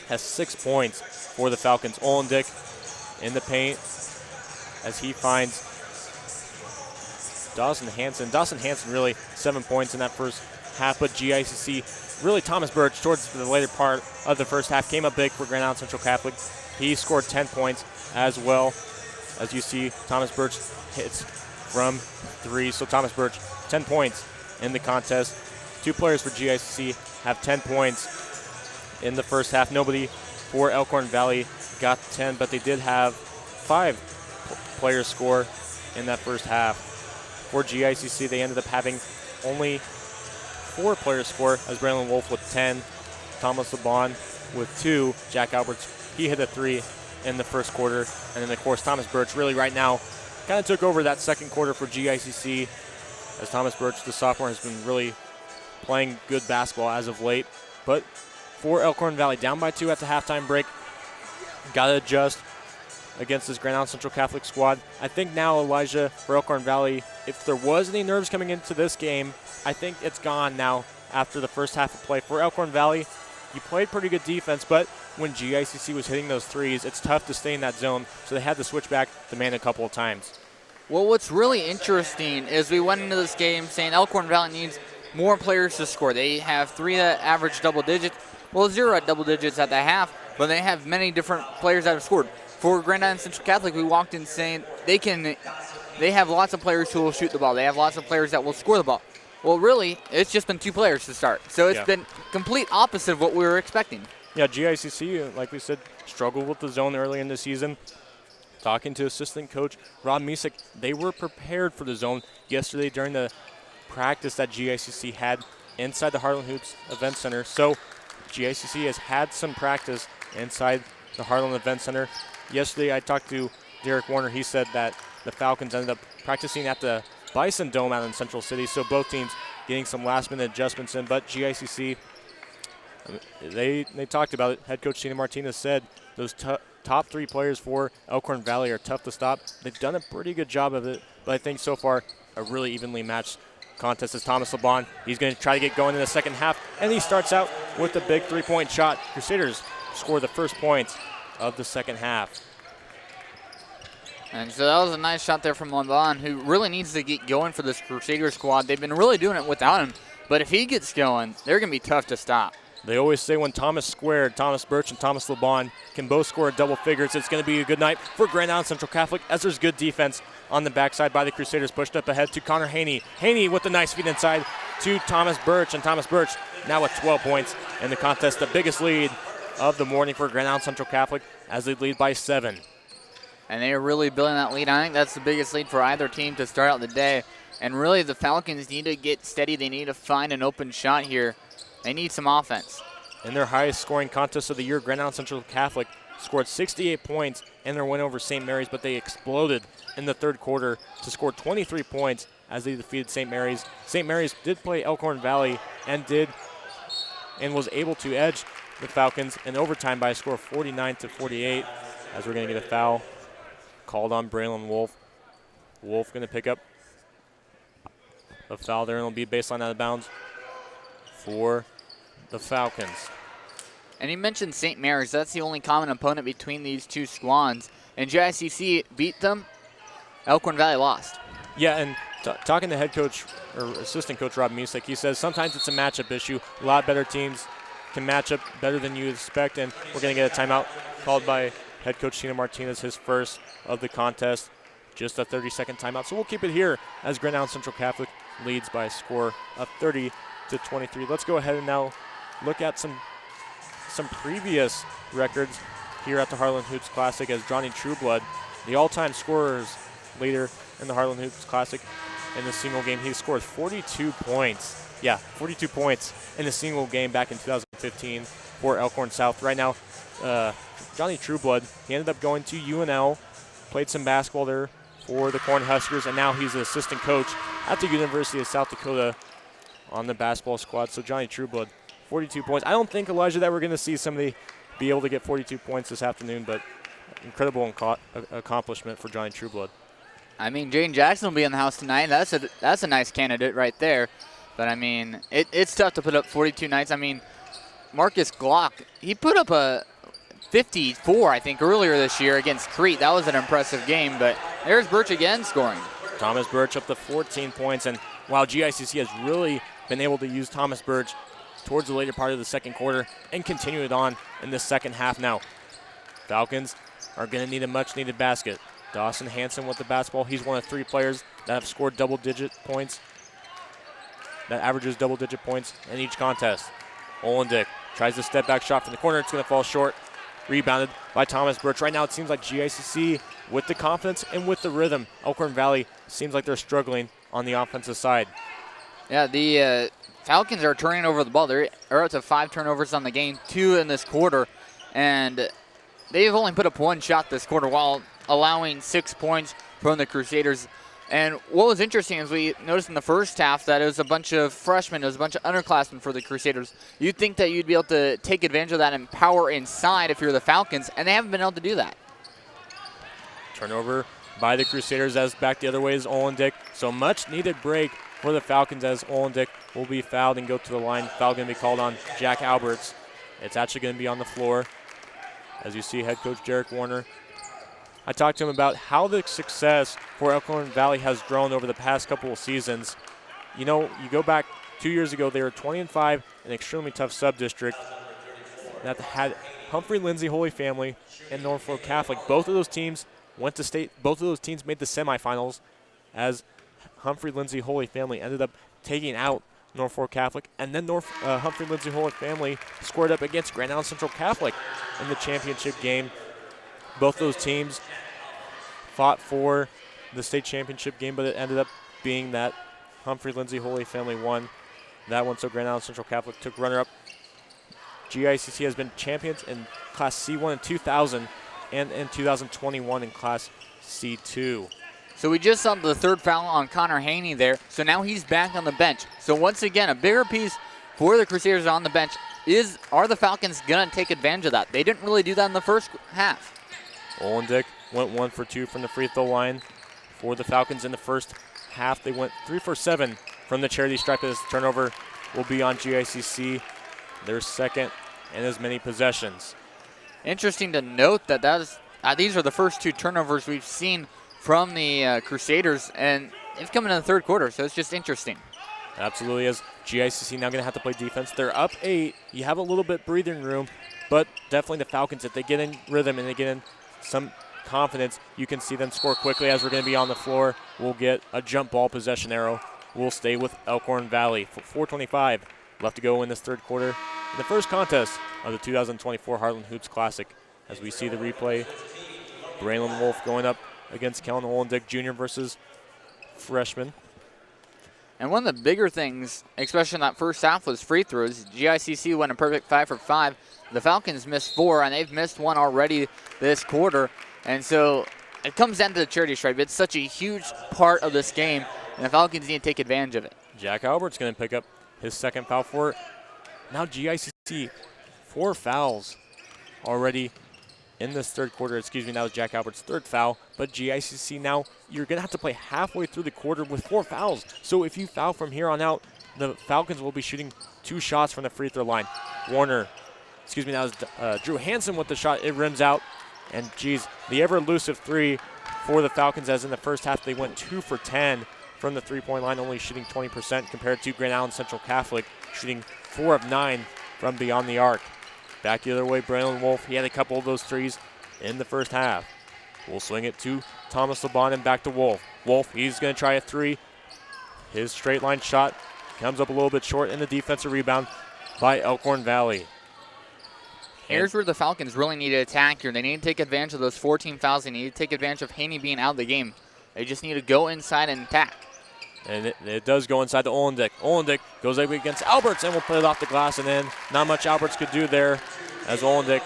has 6 points for the Falcons. Olendick in the paint as he finds Dawson Hanson. Dawson Hanson really 7 points in that first half, but GICC, really Thomas Birch towards the later part of the first half came up big for Grand Island Central Catholic. He scored 10 points as well. As you see, Thomas Birch hits from 3. So Thomas Birch, 10 points in the contest. 2 players for GICC have 10 points in the first half. Nobody for Elkhorn Valley got 10, but they did have 5 players score in that first half. For GICC, they ended up having only 4 players score, as Braylon Wolf with 10, Thomas LeBon with 2, Jack Alberts, he hit a 3 in the first quarter, and then of course Thomas Birch really right now kind of took over that second quarter for GICC, as Thomas Birch, the sophomore, has been really playing good basketball as of late. But for Elkhorn Valley, down by 2 at the halftime break, got to adjust against this Grand Island Central Catholic squad. I think now, Elijah, for Elkhorn Valley, if there was any nerves coming into this game, I think it's gone now after the first half of play. For Elkhorn Valley, you played pretty good defense, but when GICC was hitting those threes, it's tough to stay in that zone, so they had to switch back the man a couple of times. Well, what's really interesting is we went into this game saying Elkhorn Valley needs more players to score. They have 3 that average double digits, well, 0 at double digits at the half, but they have many different players that have scored. For Grand Island Central Catholic, we walked in saying they have lots of players who will shoot the ball. They have lots of players that will score the ball. Well, really, it's just been 2 players to start. So it's been complete opposite of what we were expecting. Yeah, GICC, like we said, struggled with the zone early in the season. Talking to assistant coach Rob Misek, they were prepared for the zone yesterday during the practice that GICC had inside the Heartland Hoops Event Center. So GICC has had some practice inside the Heartland Event Center. Yesterday I talked to Derek Warner. He said that the Falcons ended up practicing at the Bison Dome out in Central City, so both teams getting some last-minute adjustments in. But GICC, they talked about it. Head coach Tina Martinez said those top 3 players for Elkhorn Valley are tough to stop. They've done a pretty good job of it, but I think so far a really evenly matched contest is Thomas LeBon. He's going to try to get going in the second half, and he starts out with a big 3-point shot. Crusaders score the first points of the second half. And so that was a nice shot there from LeBon, who really needs to get going for this Crusader squad. They've been really doing it without him, but if he gets going, they're going to be tough to stop. They always say when Thomas squared, Thomas Birch and Thomas LeBon can both score double figures, it's going to be a good night for Grand Island Central Catholic, as there's good defense on the backside by the Crusaders. Pushed up ahead to Connor Haney. Haney with the nice feed inside to Thomas Birch, and Thomas Birch now with 12 points in the contest, the biggest lead of the morning for Grand Island Central Catholic as they lead by 7. And they are really building that lead. I think that's the biggest lead for either team to start out the day. And really, the Falcons need to get steady. They need to find an open shot here. They need some offense. In their highest scoring contest of the year, Grand Island Central Catholic scored 68 points in their win over St. Mary's, but they exploded in the third quarter to score 23 points as they defeated St. Mary's. St. Mary's did play Elkhorn Valley and was able to edge the Falcons in overtime by a score of 49-48, as we're going to get a foul called on Braylon Wolf. Wolf going to pick up a foul there, and it'll be baseline out of bounds for the Falcons. And he mentioned St. Mary's. That's the only common opponent between these two squads. And GICC beat them. Elkhorn Valley lost. Yeah, and talking to head coach or assistant coach Rob Misek, he says sometimes it's a matchup issue. A lot better teams can match up better than you expect, and we're going to get a timeout called by head coach Tina Martinez, his first of the contest. Just a 30-second timeout. So we'll keep it here as Grand Island Central Catholic leads by a score of 30-23. Let's go ahead and now look at some previous records here at the Heartland Hoops Classic, as Johnny Trueblood, the all-time scorers leader in the Heartland Hoops Classic in the single game. He scored 42 points. Yeah, 42 points in a single game back in 2015 for Elkhorn South. Right now, Johnny Trueblood, he ended up going to UNL, played some basketball there for the Cornhuskers, and now he's an assistant coach at the University of South Dakota on the basketball squad. So Johnny Trueblood, 42 points. I don't think, Elijah, that we're going to see somebody be able to get 42 points this afternoon, but incredible accomplishment for Johnny Trueblood. I mean, Jane Jackson will be in the house tonight. That's a nice candidate right there. But, I mean, it's tough to put up 42 nights. I mean, Marcus Glock, he put up a 54, I think, earlier this year against Crete. That was an impressive game, but there's Birch again scoring. Thomas Birch up to 14 points, and while GICC has really been able to use Thomas Birch towards the later part of the second quarter and continue it on in the second half now. Falcons are going to need a much-needed basket. Dawson Hanson with the basketball. He's one of 3 players that have scored double-digit points, that averages double-digit points in each contest. Olendick tries the step-back shot from the corner. It's going to fall short. Rebounded by Thomas Birch. Right now it seems like GICC, with the confidence and with the rhythm, Elkhorn Valley seems like they're struggling on the offensive side. Yeah, the Falcons are turning over the ball. They're up to 5 turnovers on the game, 2 in this quarter, and they've only put up 1 shot this quarter while allowing 6 points from the Crusaders. And what was interesting is we noticed in the first half that it was a bunch of freshmen, it was a bunch of underclassmen for the Crusaders. You'd think that you'd be able to take advantage of that and power inside if you're the Falcons, and they haven't been able to do that. Turnover by the Crusaders as back the other way is Olendick. So much needed break for the Falcons as Olendick will be fouled and go to the line. Foul going to be called on Jack Alberts. It's actually going to be on the floor. As you see, head coach Jarek Warner. I talked to him about how the success for Elkhorn Valley has grown over the past couple of seasons. You know, you go back 2 years ago, they were 20-5, an extremely tough sub-district that had Humphrey Lindsay Holy Family and Norfolk Catholic. Both of those teams went to state. Both of those teams made the semifinals as Humphrey Lindsay Holy Family ended up taking out Norfolk Catholic, and then Humphrey Lindsay Holy Family scored up against Grand Island Central Catholic in the championship game. Both those teams fought for the state championship game, but it ended up being that Humphrey Lindsay Holy Family won that one, so Grand Island Central Catholic took runner-up. GICC has been champions in Class C1 in 2000 and in 2021 in Class C2. So we just saw the 3rd foul on Connor Haney there, so now he's back on the bench. So once again, a bigger piece for the Crusaders on the bench are the Falcons going to take advantage of that? They didn't really do that in the first half. Olendick went 1 for 2 from the free throw line for the Falcons in the first half. They went 3 for 7 from the charity stripe. As turnover will be on GICC, their second and as many possessions. Interesting to note that these are the first 2 turnovers we've seen from the Crusaders, and they've come in the 3rd quarter, so it's just interesting. Absolutely, as GICC now going to have to play defense. They're up 8. You have a little bit breathing room, but definitely the Falcons, if they get in rhythm and they get in some confidence, you can see them score quickly. As we're going to be on the floor, we'll get a jump ball possession arrow. We'll stay with Elkhorn Valley. 4:25 left to go in this 3rd quarter. In the first contest of the 2024 Heartland Hoops Classic, as we see the replay, Braylon Wolf going up against Kellen Olendick Jr. versus freshman. And one of the bigger things, especially in that first half, was free throws. GICC went a perfect 5 for 5. The Falcons missed 4, and they've missed 1 already this quarter. And so it comes down to the charity stripe. It's such a huge part of this game, and the Falcons need to take advantage of it. Jack Albert's going to pick up his 2nd foul for it. Now GICC, 4 fouls already in this 3rd quarter. Excuse me, that was Jack Albert's 3rd foul. But GICC now, you're going to have to play halfway through the quarter with 4 fouls. So if you foul from here on out, the Falcons will be shooting 2 shots from the free throw line. That was Drew Hansen with the shot. It rims out. And, geez, the ever-elusive 3 for the Falcons, as in the first half they went 2 for 10 from the 3-point line, only shooting 20% compared to Grand Island Central Catholic, shooting 4 of 9 from beyond the arc. Back the other way, Braylon Wolf, he had a couple of those threes in the first half. We'll swing it to Thomas LeBon and back to Wolf. Wolf, he's going to try a 3. His straight line shot comes up a little bit short, and the defensive rebound by Elkhorn Valley. Here's where the Falcons really need to attack here. They need to take advantage of those 14 fouls. They need to take advantage of Haney being out of the game. They just need to go inside and attack. And it does go inside to Olendick. Olendick goes up against Alberts and will put it off the glass and in. Not much Alberts could do there, as Olendick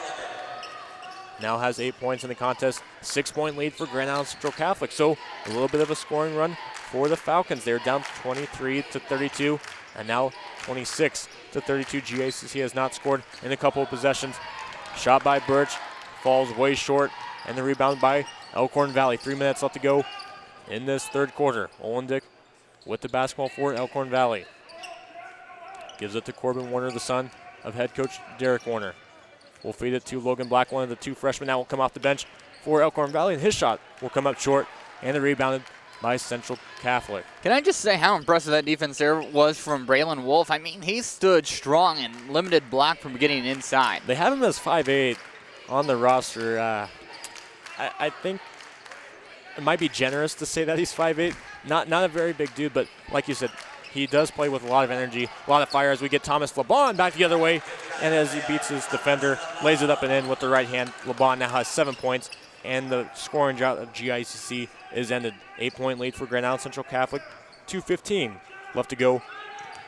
now has 8 points in the contest. 6-point lead for Grand Island Central Catholic. So a little bit of a scoring run for the Falcons. They're down 23-32 and now 26-32. GICC has not scored in a couple of possessions. Shot by Birch falls way short, and the rebound by Elkhorn Valley. 3 minutes left to go in this 3rd quarter. Olendick with the basketball for Elkhorn Valley. Gives it to Corbin Warner, the son of head coach Derek Warner. Will feed it to Logan Black, one of the two freshmen that will come off the bench for Elkhorn Valley, and his shot will come up short, and the rebounded by Central Catholic. Can I just say how impressive that defense there was from Braylon Wolf? I mean, he stood strong and limited Black from getting inside. They have him as 5'8" on the roster. I think it might be generous to say that he's 5'8". Not a very big dude, but like you said, he does play with a lot of energy, a lot of fire as we get Thomas LeBon back the other way. And as he beats his defender, lays it up and in with the right hand. LeBon now has 7 points, and the scoring drought of GICC is ended. 8-point lead for Grand Island Central Catholic, 2:15 left to go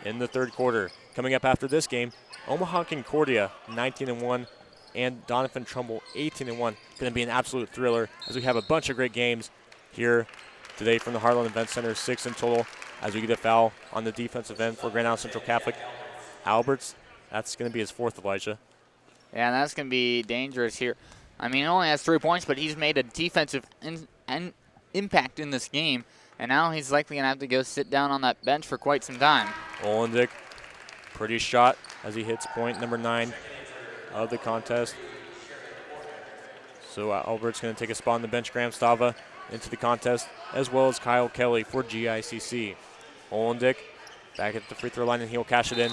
in the third quarter. Coming up after this game, Omaha Concordia, 19-1, and Donovan Trumbull, 18-1. Going to be an absolute thriller as we have a bunch of great games here today from the Heartland Event Center, 6 in total, as we get a foul on the defensive end for Grand Island Central Catholic. Alberts, that's going to be his 4th, Elijah. Yeah, and that's going to be dangerous here. I mean, he only has 3 points, but he's made a defensive impact in this game, and now he's likely going to have to go sit down on that bench for quite some time. Olendick, pretty shot as he hits point number 9 of the contest. So Albert's going to take a spot on the bench. Graham Stava into the contest, as well as Kyle Kelly for GICC. Olendick back at the free throw line, and he'll cash it in.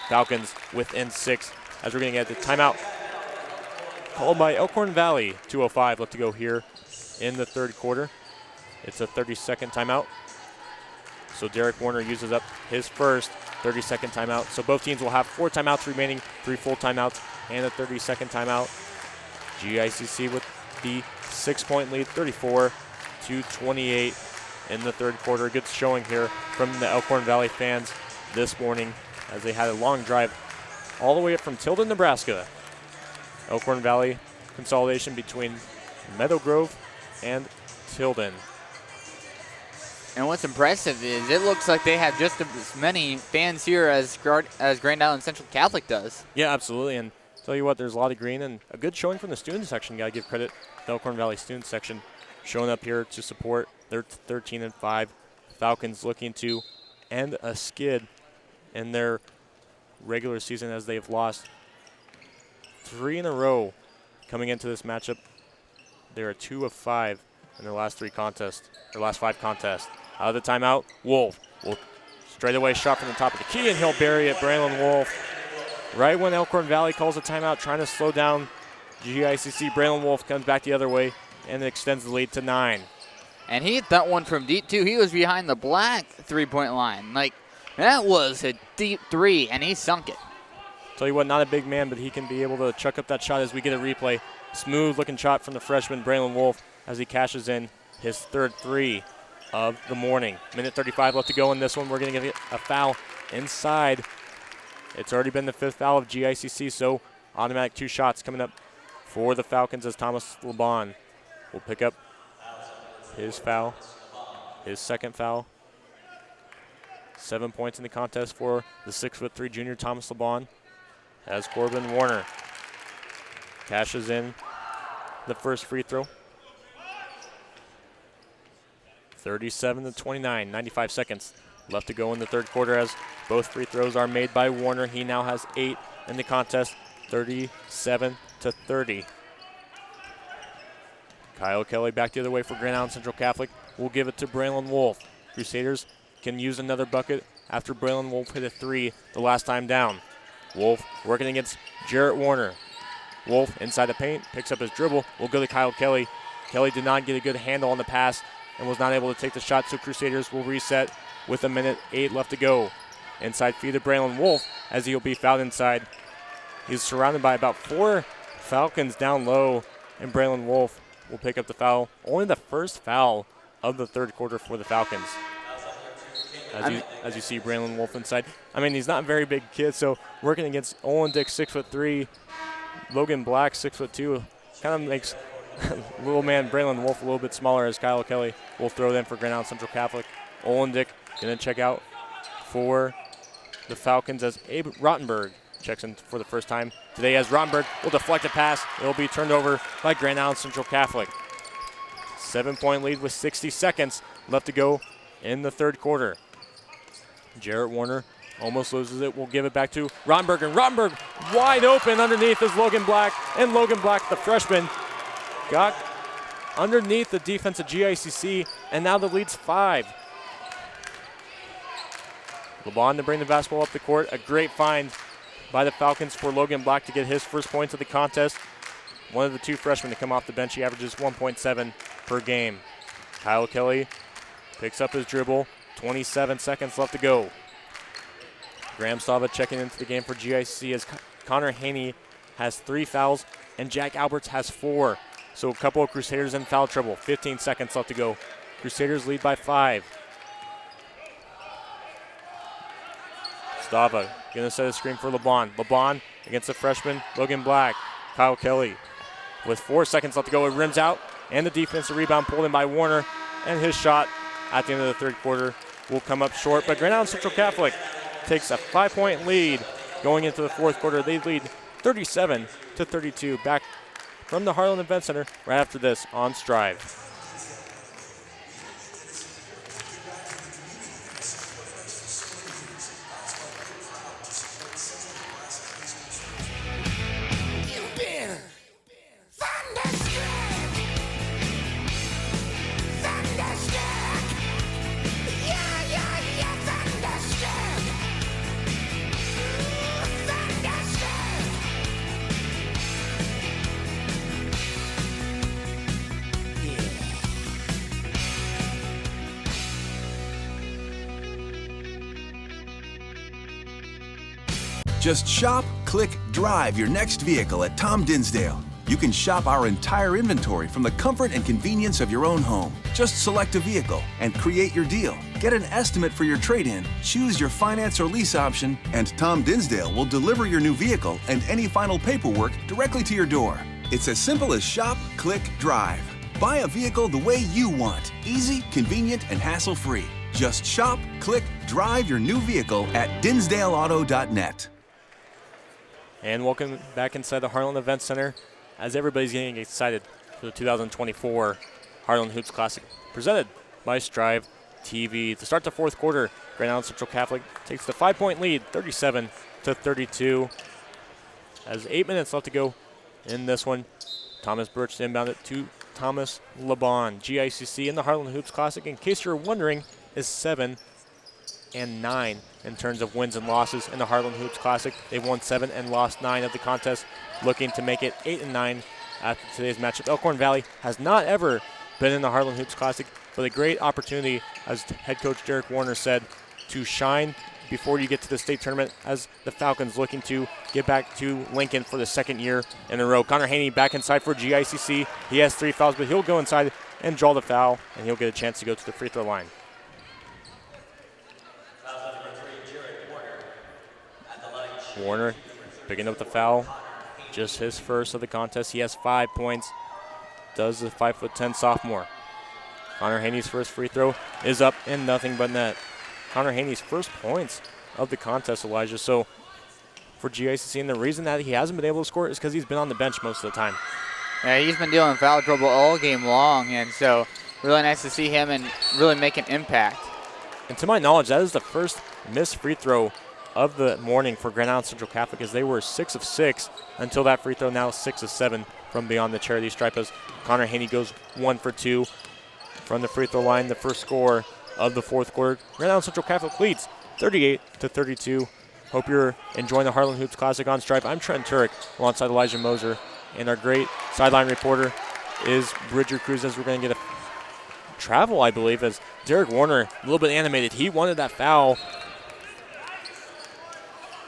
Falcons within 6 as we're going to get the timeout called by Elkhorn Valley. 2:05 left to go here in the third quarter. It's a 30-second timeout. So Derek Warner uses up his first 30-second timeout. So both teams will have 4 timeouts remaining, 3 full timeouts, and a 30-second timeout. GICC with the 6-point lead, 34-28 in the third quarter. Good showing here from the Elkhorn Valley fans this morning as they had a long drive all the way up from Tilden, Nebraska. Elkhorn Valley consolidation between Meadow Grove and Tilden. And what's impressive is it looks like they have just as many fans here as Grand Island Central Catholic does. Yeah, absolutely. And tell you what, there's a lot of green and a good showing from the student section. Got to give credit to the Elkhorn Valley student section showing up here to support their 13-5 Falcons, looking to end a skid in their regular season as they've lost 3 in a row coming into this matchup. They are 2 of 5 in their last 5 contests. Out of the timeout, Wolf will straight away shot from the top of the key, and he'll bury it. Braylon Wolf, right when Elkhorn Valley calls a timeout, trying to slow down GICC. Braylon Wolf comes back the other way and extends the lead to 9. And he hit that one from deep, too. He was behind the black three-point line. Like, that was a deep 3, and he sunk it. Tell you what, not a big man, but he can be able to chuck up that shot as we get a replay. Smooth-looking shot from the freshman, Braylon Wolf, as he cashes in his third 3 of the morning. Minute 35 left to go in this one. We're going to get a foul inside. It's already been the 5th foul of GICC, so automatic 2 shots coming up for the Falcons as Thomas LeBon will pick up his foul, his second foul. 7 points in the contest for the 6'3" junior Thomas LeBon as Corbin Warner cashes in the first free throw. 37-29, 95 seconds left to go in the third quarter as both free throws are made by Warner. He now has 8 in the contest, 37-30. Kyle Kelly back the other way for Grand Island Central Catholic. We'll give it to Braylon Wolf. Crusaders can use another bucket after Braylon Wolf hit a 3 the last time down. Wolf working against Jarrett Warner. Wolf inside the paint, picks up his dribble, will go to Kyle Kelly. Kelly did not get a good handle on the pass and was not able to take the shot, so Crusaders will reset with a minute 8 left to go. Inside feed to Braylon Wolf as he'll be fouled inside. He's surrounded by about 4 Falcons down low, and Braylon Wolf will pick up the foul. Only the first foul of the third quarter for the Falcons. As you see Braylon Wolf inside. I mean, he's not a very big kid, so working against Olendick, 6'3", Logan Black, 6'2", kind of makes little man Braylon Wolf a little bit smaller as Kyle Kelly will throw them for Grand Island Central Catholic. Olendick going to check out for the Falcons as Abe Rottenberg checks in for the first time today as Rottenberg will deflect a pass. It will be turned over by Grand Island Central Catholic. 7-point lead with 60 seconds left to go in the third quarter. Jarrett Warner almost loses it. We'll give it back to Rottenberg, and Rottenberg wide open underneath is Logan Black, and Logan Black, the freshman, got underneath the defense of GICC, and now the lead's 5. LeBon to bring the basketball up the court. A great find by the Falcons for Logan Black to get his first points of the contest. One of the 2 freshmen to come off the bench. He averages 1.7 per game. Kyle Kelly picks up his dribble. 27 seconds left to go. Graham Stava checking into the game for GICC as Connor Haney has 3 fouls and Jack Alberts has 4. So a couple of Crusaders in foul trouble. 15 seconds left to go. Crusaders lead by 5. Stava gonna set a screen for LeBon. LeBon against the freshman Logan Black. Kyle Kelly with 4 seconds left to go. It rims out, and the defensive rebound pulled in by Warner, and his shot at the end of the third quarter will come up short. But Grand Island Central Catholic takes a 5-point lead going into the fourth quarter. They lead 37-32. Back from the Heartland Event Center right after this on Strive. Just shop, click, drive your next vehicle at Tom Dinsdale. You can shop our entire inventory from the comfort and convenience of your own home. Just select a vehicle and create your deal. Get an estimate for your trade-in, choose your finance or lease option, and Tom Dinsdale will deliver your new vehicle and any final paperwork directly to your door. It's as simple as shop, click, drive. Buy a vehicle the way you want. Easy, convenient, and hassle-free. Just shop, click, drive your new vehicle at dinsdaleauto.net. And welcome back inside the Heartland Event Center as everybody's getting excited for the 2024 Heartland Hoops Classic presented by Strive TV. To start the fourth quarter, Grand Island Central Catholic takes the 5-point lead, 37-32. As 8 minutes left to go in this one. Thomas Birch inbound it to Thomas LeBon. GICC in the Heartland Hoops Classic, in case you're wondering, is 7-9 in terms of wins and losses in the Heartland Hoops Classic. They've won 7 and lost 9 of the contest, looking to make it 8-9 after today's matchup. Elkhorn Valley has not ever been in the Heartland Hoops Classic, but a great opportunity, as head coach Derek Warner said, to shine before you get to the state tournament, as the Falcons looking to get back to Lincoln for the second year in a row. Connor Haney back inside for GICC. He has 3 fouls, but he'll go inside and draw the foul, and he'll get a chance to go to the free throw line. Warner picking up the foul, just his first of the contest. He has 5 points, does the 5'10" sophomore. Connor Haney's first free throw is up and nothing but net. Connor Haney's first points of the contest, Elijah. So for GICC, and the reason that he hasn't been able to score is because he's been on the bench most of the time. Yeah, he's been dealing foul trouble all game long, and so really nice to see him and really make an impact. And to my knowledge, that is the first missed free throw of the morning for Grand Island Central Catholic, as they were 6 of 6 until that free throw, now 6 of 7 from beyond the charity stripe, as Connor Haney goes 1 for 2 from the free throw line. The first score of the fourth quarter. Grand Island Central Catholic leads 38-32. Hope you're enjoying the Heartland Hoops Classic on Stripe. I'm Trent Turek alongside Elijah Moser, and our great sideline reporter is Bridger Cruz, as we're going to get a travel, I believe, as Derek Warner, a little bit animated. He wanted that foul.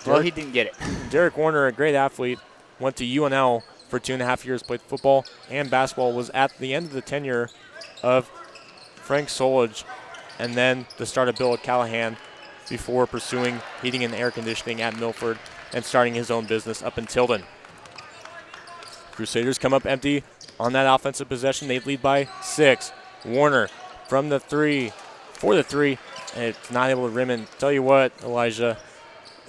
Well, he didn't get it. Derek Warner, a great athlete, went to UNL for 2.5 years, played football and basketball, was at the end of the tenure of Frank Solage, and then the start of Bill Callahan, before pursuing heating and air conditioning at Milford and starting his own business up in Tilden. Crusaders come up empty on that offensive possession. They lead by 6. Warner from the 3, for the 3, and it's not able to rim in. Tell you what, Elijah,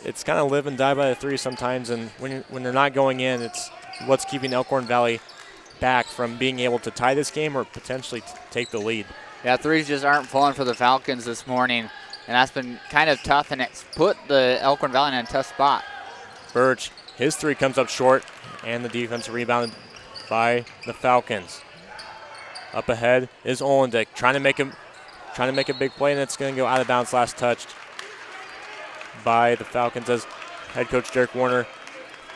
it's kind of live and die by the 3 sometimes, and when they're not going in, it's what's keeping Elkhorn Valley back from being able to tie this game or potentially take the lead. Yeah, threes just aren't falling for the Falcons this morning, and that's been kind of tough, and it's put the Elkhorn Valley in a tough spot. Birch, his three comes up short, and the defense rebounded by the Falcons. Up ahead is Olendick trying to make a big play, and it's going to go out of bounds. Last touched by the Falcons as head coach Derek Warner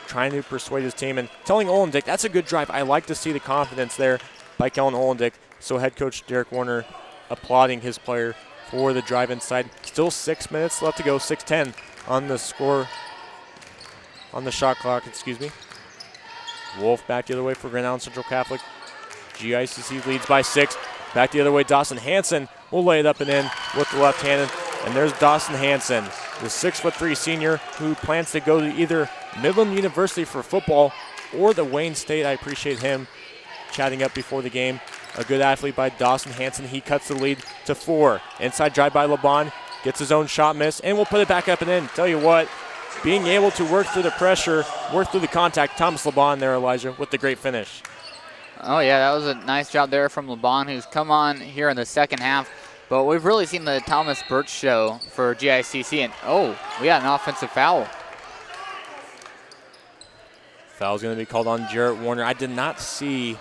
trying to persuade his team and telling Olendick that's a good drive. I like to see the confidence there by Kellen Olendick. So head coach Derek Warner applauding his player for the drive inside. Still 6 minutes left to go, 6:10 on the score, on the shot clock, excuse me. Wolf back the other way for Grand Island Central Catholic. GICC leads by 6. Back the other way, Dawson Hansen will lay it up and in with the left hand. And there's Dawson Hansen, the 6'3" senior who plans to go to either Midland University for football or the Wayne State. I appreciate him chatting up before the game. A good athlete by Dawson Hansen. He cuts the lead to 4. Inside drive by LeBon. Gets his own shot miss, and we'll put it back up and in. Tell you what, being able to work through the pressure, work through the contact, Thomas LeBon there, Elijah, with the great finish. Oh, yeah, that was a nice job there from LeBon, who's come on here in the second half. But we've really seen the Thomas Birch show for GICC, and oh, we got an offensive foul. Foul's going to be called on Jarrett Warner. I did not see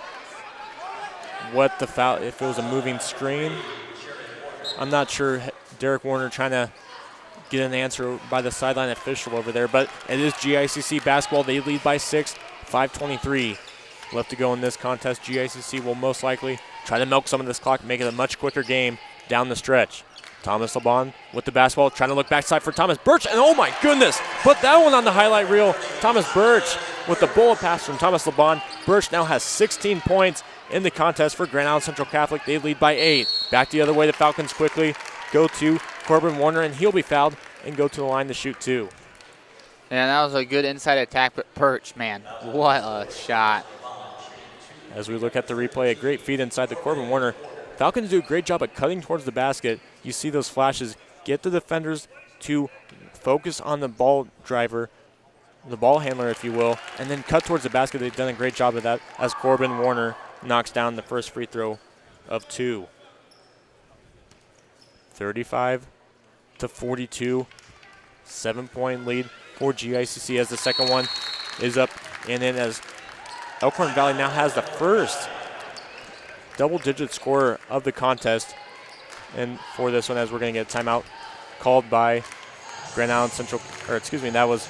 what the foul, if it was a moving screen. I'm not sure. Derek Warner trying to get an answer by the sideline official over there, but it is GICC basketball. They lead by 6, 5:23 left to go in this contest. GICC will most likely try to milk some of this clock, make it a much quicker game down the stretch. Thomas LeBon with the basketball, trying to look backside for Thomas Birch, and oh my goodness, put that one on the highlight reel. Thomas Birch with the bullet pass from Thomas LeBon. Birch now has 16 points in the contest for Grand Island Central Catholic. They lead by 8. Back the other way, the Falcons quickly go to Corbin Warner, and he'll be fouled and go to the line to shoot 2. And that was a good inside attack, but Birch, man, what a shot. As we look at the replay, a great feed inside the Corbin Warner. Falcons do a great job at cutting towards the basket. You see those flashes, get the defenders to focus on the ball driver, the ball handler, if you will, and then cut towards the basket. They've done a great job of that as Corbin Warner knocks down the first free throw of 2. 35-42, 7-point lead for GICC as the second one is up and in, as Elkhorn Valley now has the first double-digit scorer of the contest. And for this one, as we're going to get a timeout called by Grand Island Central, or excuse me, that was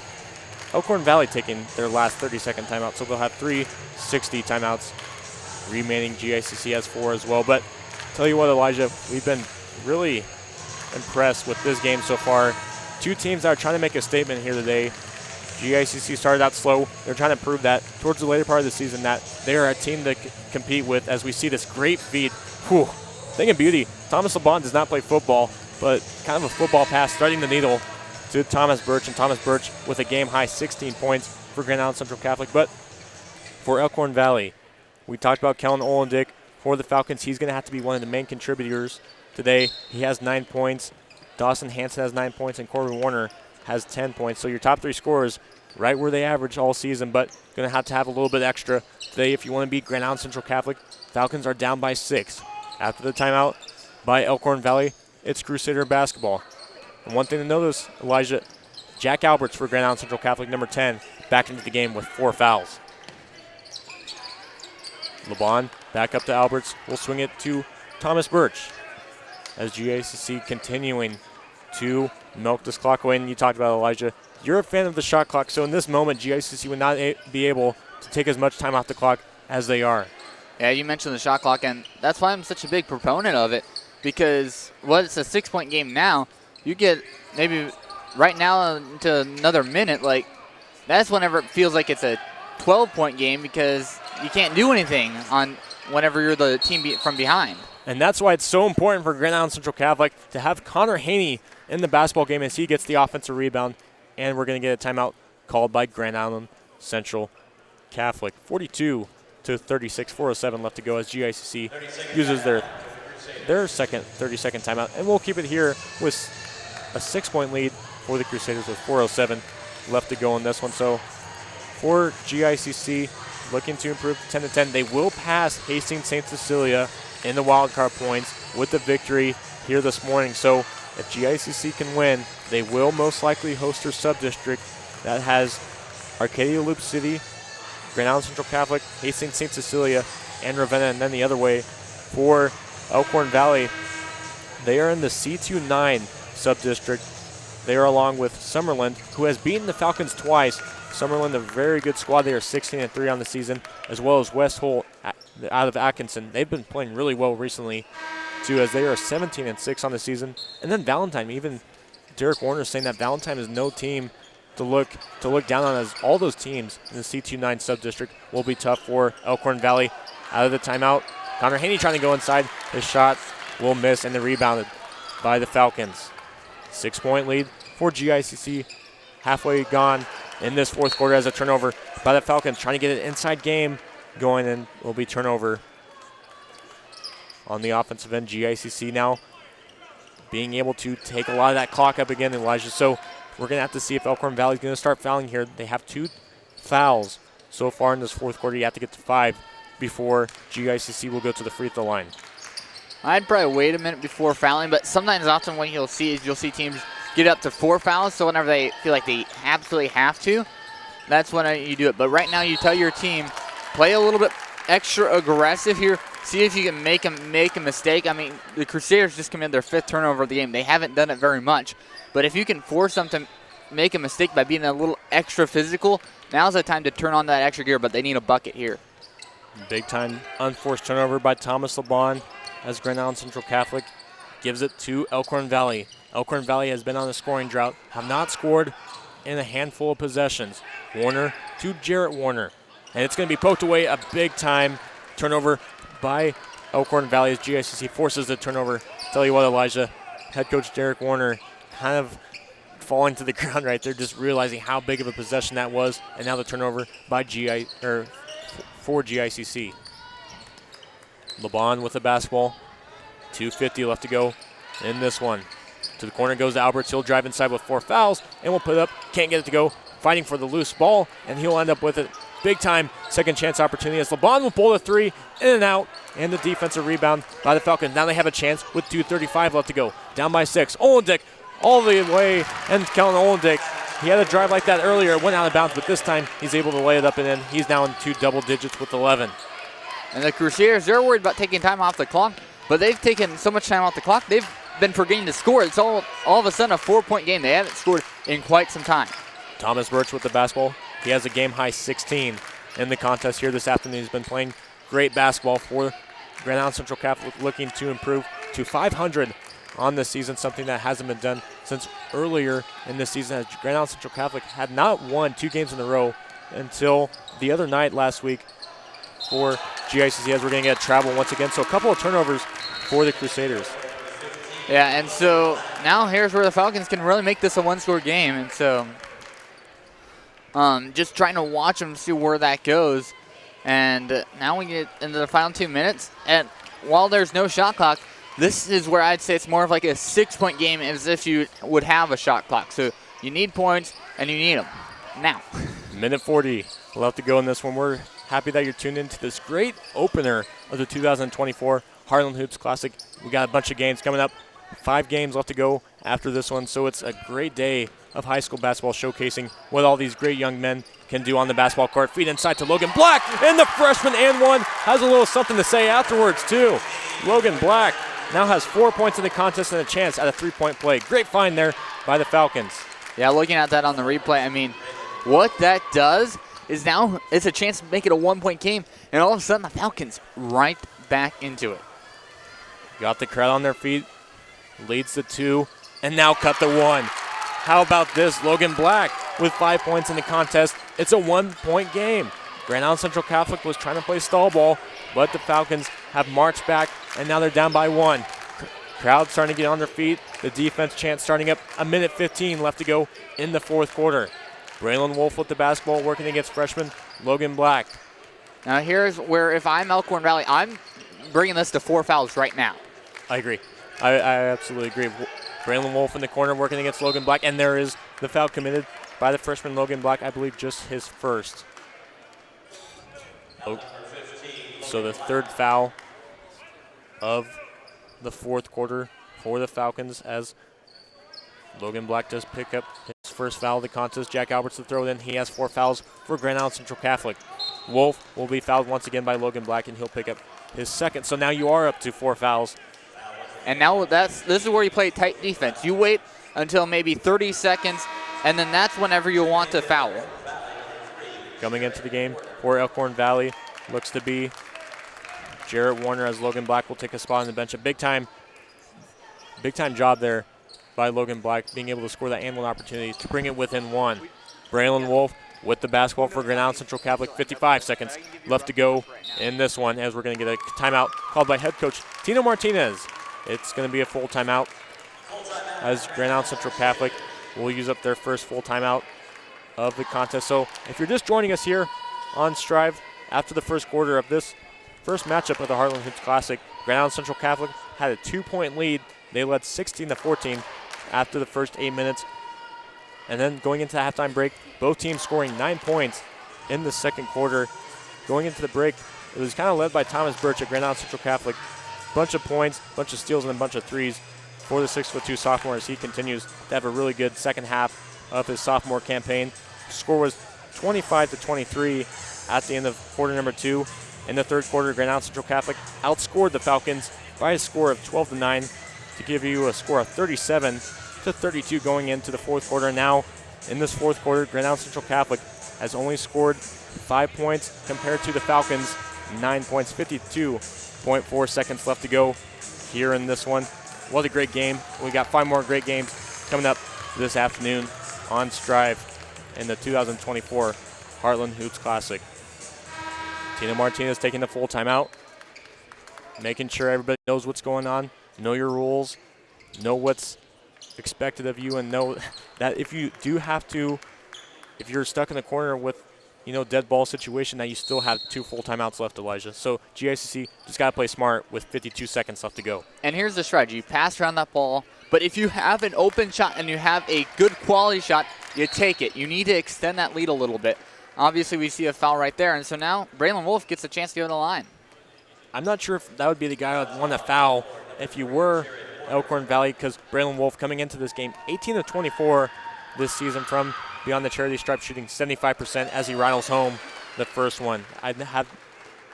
Elkhorn Valley taking their last 30-second timeout. So they'll have 3:60 timeouts remaining. GICC has 4 as well. But tell you what, Elijah, we've been really impressed with this game so far. Two teams that are trying to make a statement here today. GICC started out slow. They're trying to prove that towards the later part of the season that they are a team to compete with, as we see this great feed. Whew. Thing of beauty, Thomas LeBon does not play football, but kind of a football pass threading the needle to Thomas Birch, and Thomas Birch with a game-high 16 points for Grand Island Central Catholic. But for Elkhorn Valley, we talked about Kellen Olendick. For the Falcons, he's going to have to be one of the main contributors today. He has 9 points. Dawson Hansen has 9 points, and Corbin Warner has 10 points. So your top 3 scorers right where they average all season, but going to have a little bit extra today if you want to beat Grand Island Central Catholic. Falcons are down by 6. After the timeout by Elkhorn Valley, it's Crusader basketball. And one thing to notice, Elijah, Jack Alberts for Grand Island Central Catholic, number 10, back into the game with 4 fouls. LeBon back up to Alberts. We'll swing it to Thomas Birch as GICC continuing to milk this clock away. And you talked about, Elijah, you're a fan of the shot clock, so in this moment, GICC would not be able to take as much time off the clock as they are. Yeah, you mentioned the shot clock, and that's why I'm such a big proponent of it, because it's a 6-point game now. You get maybe right now into another minute, like that's whenever it feels like it's a 12-point game, because you can't do anything on whenever you're the team from behind. And that's why it's so important for Grand Island Central Catholic to have Connor Haney in the basketball game as he gets the offensive rebound. And we're going to get a timeout called by Grand Island Central Catholic. 42-36, 4:07 left to go as GICC uses their second 30-second timeout. And we'll keep it here with a 6-point lead for the Crusaders with 4:07 left to go in this one. So for GICC, looking to improve to 10-10. They will pass Hastings St. Cecilia in the wildcard points with the victory here this morning. So if GICC can win, they will most likely host their sub-district that has Arcadia Loop City, Grand Island Central Catholic, Hastings St. Cecilia, and Ravenna. And then the other way for Elkhorn Valley, they are in the C29 sub-district. They are along with Summerland, who has beaten the Falcons twice. Summerland, a very good squad. They are 16-3 on the season, as well as West Holt out of Atkinson. They've been playing really well recently, too, as they are 17-6 on the season. And then Valentine, even Derek Warner is saying that Valentine is no team to look down on, as all those teams in the C29 sub-district will be tough for Elkhorn Valley. Out of the timeout, Connor Haney trying to go inside. His shot will miss, and then rebounded by the Falcons. 6-point lead for GICC. Halfway gone in this fourth quarter as a turnover by the Falcons, trying to get an inside game going, and will be turnover on the offensive end. GICC now being able to take a lot of that clock up again, Elijah. So we're going to have to see if Elkhorn Valley is going to start fouling here. They have 2 fouls so far in this fourth quarter. You have to get to 5 before GICC will go to the free throw line. I'd probably wait a minute before fouling, but sometimes often what you'll see teams get up to 4 fouls, so whenever they feel like they absolutely have to, that's when you do it. But right now you tell your team, play a little bit extra aggressive here, see if you can make a mistake. I mean, the Crusaders just committed their 5th turnover of the game. They haven't done it very much, but if you can force them to make a mistake by being a little extra physical, now's the time to turn on that extra gear, but they need a bucket here. Big time unforced turnover by Thomas LeBon as Grand Island Central Catholic gives it to Elkhorn Valley. Elkhorn Valley has been on a scoring drought, have not scored in a handful of possessions. Warner to Jarrett Warner. And it's going to be poked away, a big time turnover by Elkhorn Valley as GICC forces the turnover. Tell you what, Elijah, head coach Derek Warner kind of falling to the ground right there, just realizing how big of a possession that was. And now the turnover by for GICC. LeBon with the basketball. 2:50 left to go in this one. To the corner goes to Alberts. He'll drive inside with 4 fouls and will put it up. Can't get it to go. Fighting for the loose ball, and he'll end up with it. Big time second chance opportunity as LeBon will pull the 3 in and out, and the defensive rebound by the Falcons. Now they have a chance with 2:35 left to go. Down by 6. Olendick all the way, and Kellen Olendick. He had a drive like that earlier. It went out of bounds, but this time he's able to lay it up and in. He's now in 2 double digits with 11. And the Crusaders, they're worried about taking time off the clock, but they've taken so much time off the clock, they've been forgetting to score. It's all of a sudden a 4-point game. They haven't scored in quite some time. Thomas Birch with the basketball. He has a game-high 16 in the contest here this afternoon. He's been playing great basketball for Grand Island Central Catholic, looking to improve to 500 on this season, something that hasn't been done since earlier in this season, as Grand Island Central Catholic had not won 2 games in a row until the other night last week for GICC, as we're going to get travel once again. So a couple of turnovers for the Crusaders. Yeah, and so now here's where the Falcons can really make this a 1-score game. And so just trying to watch them, see where that goes. And now we get into the final 2 minutes. And while there's no shot clock, this is where I'd say it's more of like a 6-point game, as if you would have a shot clock. So you need points, and you need them now. Minute 40 left to go in this one. We're happy that you're tuned into this great opener of the 2024 Heartland Hoops Classic. We got a bunch of games coming up. 5 games left to go after this one, so it's a great day of high school basketball, showcasing what all these great young men can do on the basketball court. Feed inside to Logan Black, and the freshman and one has a little something to say afterwards too. Logan Black now has 4 points in the contest and a chance at a 3-point play. Great find there by the Falcons. Yeah, looking at that on the replay, I mean, what that does is now it's a chance to make it a 1-point game, and all of a sudden the Falcons right back into it. Got the crowd on their feet, leads the 2, and now cut the 1. How about this? Logan Black with 5 points in the contest. It's a 1-point game. Grand Island Central Catholic was trying to play stall ball, but the Falcons have marched back, and now they're down by 1. Crowd starting to get on their feet. The defense chant starting up. A minute 15 left to go in the fourth quarter. Braylon Wolf with the basketball, working against freshman Logan Black. Now here's where, if I'm Elkhorn Valley, I'm bringing this to 4 fouls right now. I agree. I absolutely agree. Braylon Wolf in the corner working against Logan Black, and there is the foul committed by the freshman Logan Black, I believe just his first. Oh. So the third foul of the fourth quarter for the Falcons as Logan Black does pick up his first foul of the contest. Jack Alberts to throw it in. He has 4 fouls for Grand Island Central Catholic. Wolf will be fouled once again by Logan Black, and he'll pick up his second. So now you are up to 4 fouls. And now this is where you play tight defense. You wait until maybe 30 seconds, and then that's whenever you'll want to foul. Coming into the game for Elkhorn Valley looks to be Jarrett Warner, as Logan Black will take a spot on the bench. A big time job there by Logan Black, being able to score that and one opportunity to bring it within 1. Braylon Wolf with the basketball for Grand Island Central Catholic. 55 seconds left to go in this one, as we're going to get a timeout called by head coach Tino Martinez. It's going to be a full timeout, as Grand Island Central Catholic will use up their first full timeout of the contest. So if you're just joining us here on Strive after the first quarter of this first matchup of the Heartland Hoops Classic, Grand Island Central Catholic had a 2-point lead. They led 16-14 after the first 8 minutes. And then going into the halftime break, both teams scoring 9 points in the second quarter. Going into the break, it was kind of led by Thomas Birch at Grand Island Central Catholic. Bunch of points, bunch of steals, and a bunch of threes for the 6'2" sophomore, as he continues to have a really good second half of his sophomore campaign. Score was 25-23 at the end of quarter number 2. In the third quarter, Grand Island Central Catholic outscored the Falcons by a score of 12-9 to give you a score of 37-32 going into the fourth quarter. Now, in this fourth quarter, Grand Island Central Catholic has only scored 5 points compared to the Falcons' 9 points. 52.4 seconds left to go here in this one. What a great game. We got 5 more great games coming up this afternoon on Strive in the 2024 Heartland Hoops Classic. Tino Martinez taking the full timeout, making sure everybody knows what's going on, know your rules, know what's expected of you, and know that if you do have to, if you're stuck in the corner with, dead ball situation, that you still have 2 full timeouts left, Elijah. So GICC just got to play smart with 52 seconds left to go. And here's the strategy. You pass around that ball, but if you have an open shot and you have a good quality shot, you take it. You need to extend that lead a little bit. Obviously, we see a foul right there, and so now Braylon Wolf gets a chance to go to the line. I'm not sure if that would be the guy who would want to foul if you were Elkhorn Valley, because Braylon Wolf coming into this game 18-24 this season from beyond the charity stripe, shooting 75% as he rattles home the first one. I'd have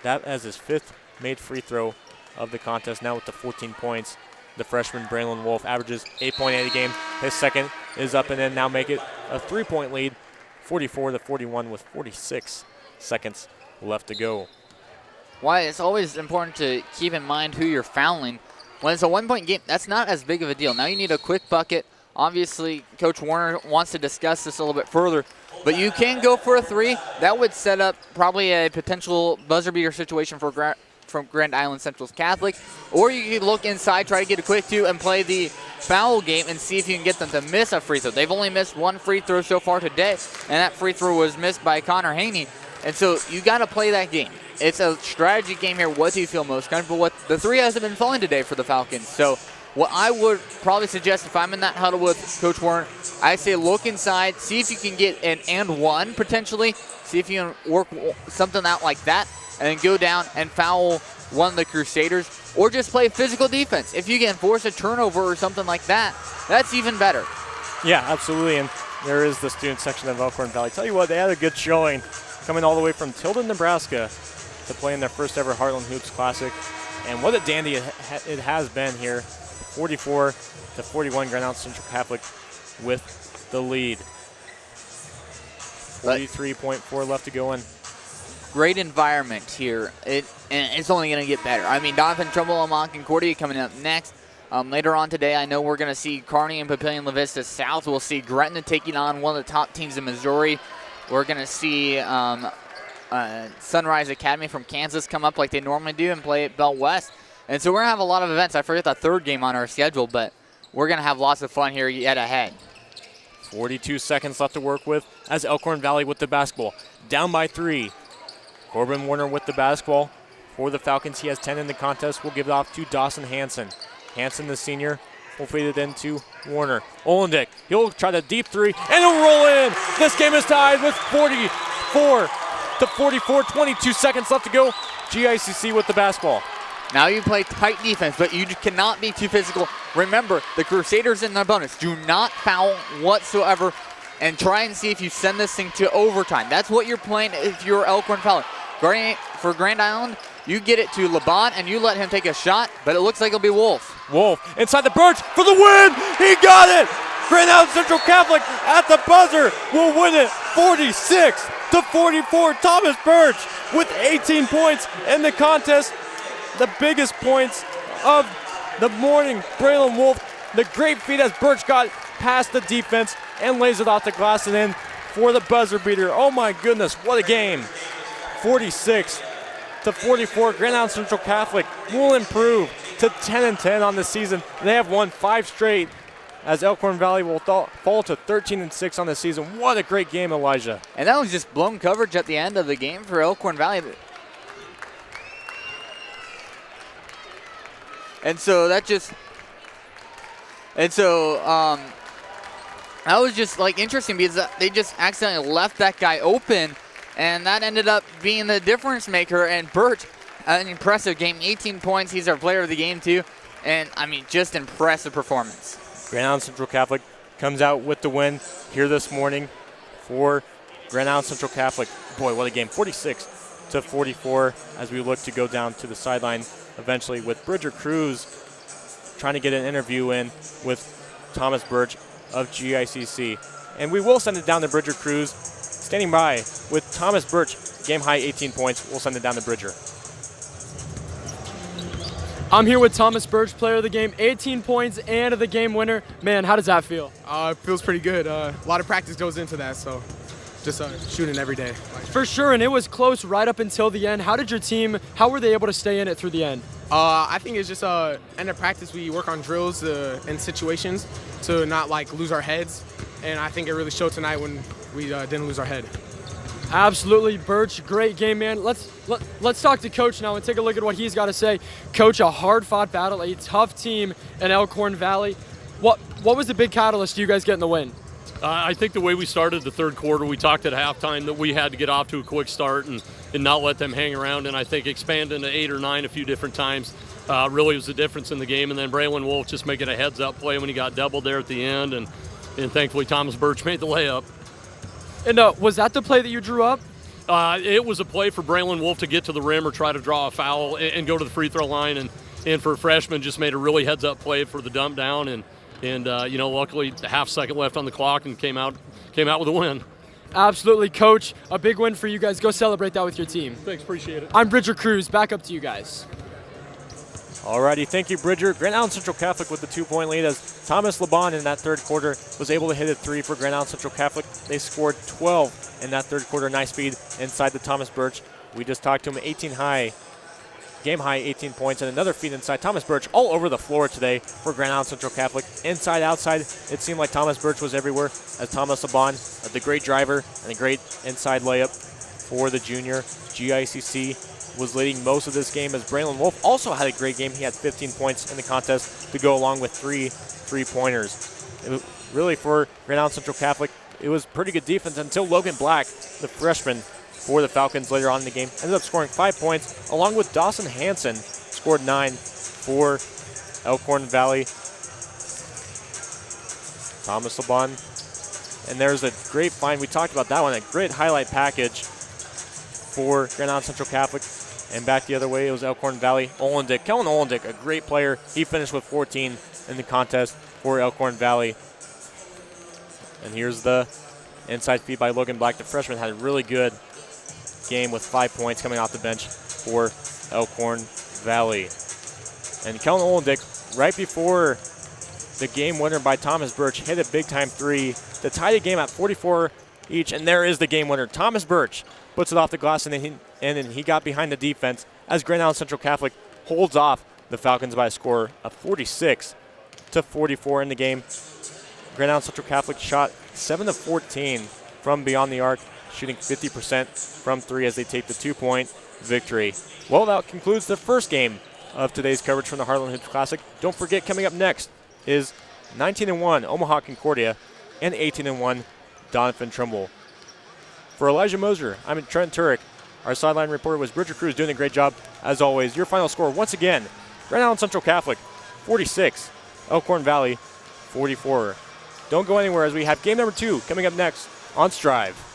that as his 5th made free throw of the contest. Now with the 14 points, the freshman Braylon Wolf averages 8.8 a game. His second is up and in, now make it a 3-point lead, 44-41 with 46 seconds left to go. Why it's always important to keep in mind who you're fouling. When it's a 1-point game, that's not as big of a deal. Now you need a quick bucket. Obviously, Coach Warner wants to discuss this a little bit further, but you can go for a 3. That would set up probably a potential buzzer beater situation for from Grand Island Central Catholic, or you could look inside, try to get a quick 2, and play the foul game and see if you can get them to miss a free throw. They've only missed 1 free throw so far today, and that free throw was missed by Connor Haney. And so you got to play that game. It's a strategy game here. What do you feel most comfortable with? The 3 hasn't been falling today for the Falcons. So what I would probably suggest if I'm in that huddle with Coach Warner, I say look inside, see if you can get an and 1 potentially, see if you can work something out like that, and then go down and foul one of the Crusaders, or just play physical defense. If you can force a turnover or something like that, that's even better. Yeah, absolutely, and there is the student section of Elkhorn Valley. Tell you what, they had a good showing coming all the way from Tilden, Nebraska to play in their first ever Heartland Hoops Classic. And what a dandy it has been here. 44-41, Grand Island Central Catholic with the lead. 43.4 left to go in. Great environment here. And it's only going to get better. I mean, Donovan Trumbull and Concordia coming up next. Later on today, I know we're going to see Kearney and Papillion La Vista South. We'll see Gretna taking on one of the top teams in Missouri. We're going to see Sunrise Academy from Kansas come up like they normally do and play at Bell West. And so we're going to have a lot of events. I forget the 3rd game on our schedule, but we're going to have lots of fun here yet ahead. 42 seconds left to work with as Elkhorn Valley with the basketball. Down by 3. Corbin Warner with the basketball for the Falcons. He has 10 in the contest. We'll give it off to Dawson Hanson. Hanson, the senior, will feed it into Warner. Olendick, he'll try the deep 3, and he'll roll in. This game is tied with 44-44, 22 seconds left to go. GICC with the basketball. Now you play tight defense, but you cannot be too physical. Remember, the Crusaders in the bonus do not foul whatsoever, and try and see if you send this thing to overtime. That's what you're playing if you're Elkhorn Valley. For Grand Island, you get it to Laban and you let him take a shot, but it looks like it'll be Wolf. Wolf inside the Birch for the win. He got it. Grand Island Central Catholic at the buzzer will win it 46-44. Thomas Birch with 18 points in the contest. The biggest points of the morning. Braylon Wolf, the great feed as Birch got past the defense and lays it off the glass and in for the buzzer beater. Oh my goodness, what a game. 46-44. Grand Island Central Catholic will improve to 10-10 on the season. They have won 5 straight as Elkhorn Valley will fall to 13-6 on the season. What a great game, Elijah. And that was just blown coverage at the end of the game for Elkhorn Valley. And so that was just like interesting because they just accidentally left that guy open, and that ended up being the difference maker. And Birch, an impressive game, 18 points. He's our player of the game too, and I mean just impressive performance. Grand Island Central Catholic comes out with the win here this morning for Grand Island Central Catholic. Boy, what a game, 46-44 as we look to go down to the sideline eventually with Bridger Cruz trying to get an interview in with Thomas Birch of GICC. And we will send it down to Bridger Cruz, standing by with Thomas Birch, game high 18 points. We'll send it down to Bridger. I'm here with Thomas Birch, player of the game, 18 points and the game winner. Man, how does that feel? It feels pretty good. A lot of practice goes into that, so just shooting every day. For sure, and it was close right up until the end. How did your team, how were they able to stay in it through the end? I think it's just end of practice, we work on drills and situations to not lose our heads, and I think it really showed tonight when we didn't lose our head. Absolutely, Birch, great game, man. Let's talk to Coach now and take a look at what he's got to say. Coach, a hard-fought battle, a tough team in Elkhorn Valley. What was the big catalyst you guys get in the win? I think the way we started the third quarter, we talked at halftime that we had to get off to a quick start and not let them hang around, and I think expand into 8 or 9 a few different times really was the difference in the game. And then Braylon Wolf just making a heads-up play when he got doubled there at the end, and thankfully Thomas Birch made the layup. And was that the play that you drew up? It was a play for Braylon Wolf to get to the rim or try to draw a foul and go to the free throw line, and for a freshman just made a really heads-up play for the dump down, and luckily a half second left on the clock and came out with a win. Absolutely, Coach. A big win for you guys. Go celebrate that with your team. Thanks, appreciate it. I'm Bridger Cruz. Back up to you guys. Alrighty, thank you, Bridger. Grand Island Central Catholic with the 2-point lead as Thomas Laban in that third quarter was able to hit a 3 for Grand Island Central Catholic. They scored 12 in that third quarter. Nice feed inside the Thomas Birch. We just talked to him, 18 high. Game high 18 points and another feed inside. Thomas Birch all over the floor today for Grand Island Central Catholic. Inside, outside, it seemed like Thomas Birch was everywhere as Thomas Laban, the great driver and a great inside layup for the junior. GICC was leading most of this game as Braylon Wolf also had a great game. He had 15 points in the contest to go along with 3 3-pointers. Really for Grand Island Central Catholic, it was pretty good defense until Logan Black, the freshman, for the Falcons later on in the game, ended up scoring 5 points, along with Dawson Hanson, scored 9 for Elkhorn Valley. Thomas Laban, and there's a great find. We talked about that one, a great highlight package for Grand Island Central Catholic. And back the other way, it was Elkhorn Valley. Olendick, Kellen Olendick, a great player. He finished with 14 in the contest for Elkhorn Valley. And here's the inside feed by Logan Black. The freshman had a really good game with 5 points coming off the bench for Elkhorn Valley. And Kellen Olendick, right before the game winner by Thomas Birch, hit a big-time 3 to tie the game at 44 each. And there is the game winner. Thomas Birch puts it off the glass, and then he got behind the defense as Grand Island Central Catholic holds off the Falcons by a score of 46-44 in the game. Grand Island Central Catholic shot 7 of 14 from beyond the arc, shooting 50% from 3 as they take the 2-point victory. Well, that concludes the first game of today's coverage from the Heartland Hoops Classic. Don't forget, coming up next is 19-1 Omaha Concordia and 18-1 Doniphan Trimble. For Elijah Moser, I'm Trent Turek. Our sideline reporter was Bridger Cruz, doing a great job as always. Your final score, once again, Grand Island Central Catholic 46, Elkhorn Valley 44. Don't go anywhere as we have game number 2 coming up next on Strive.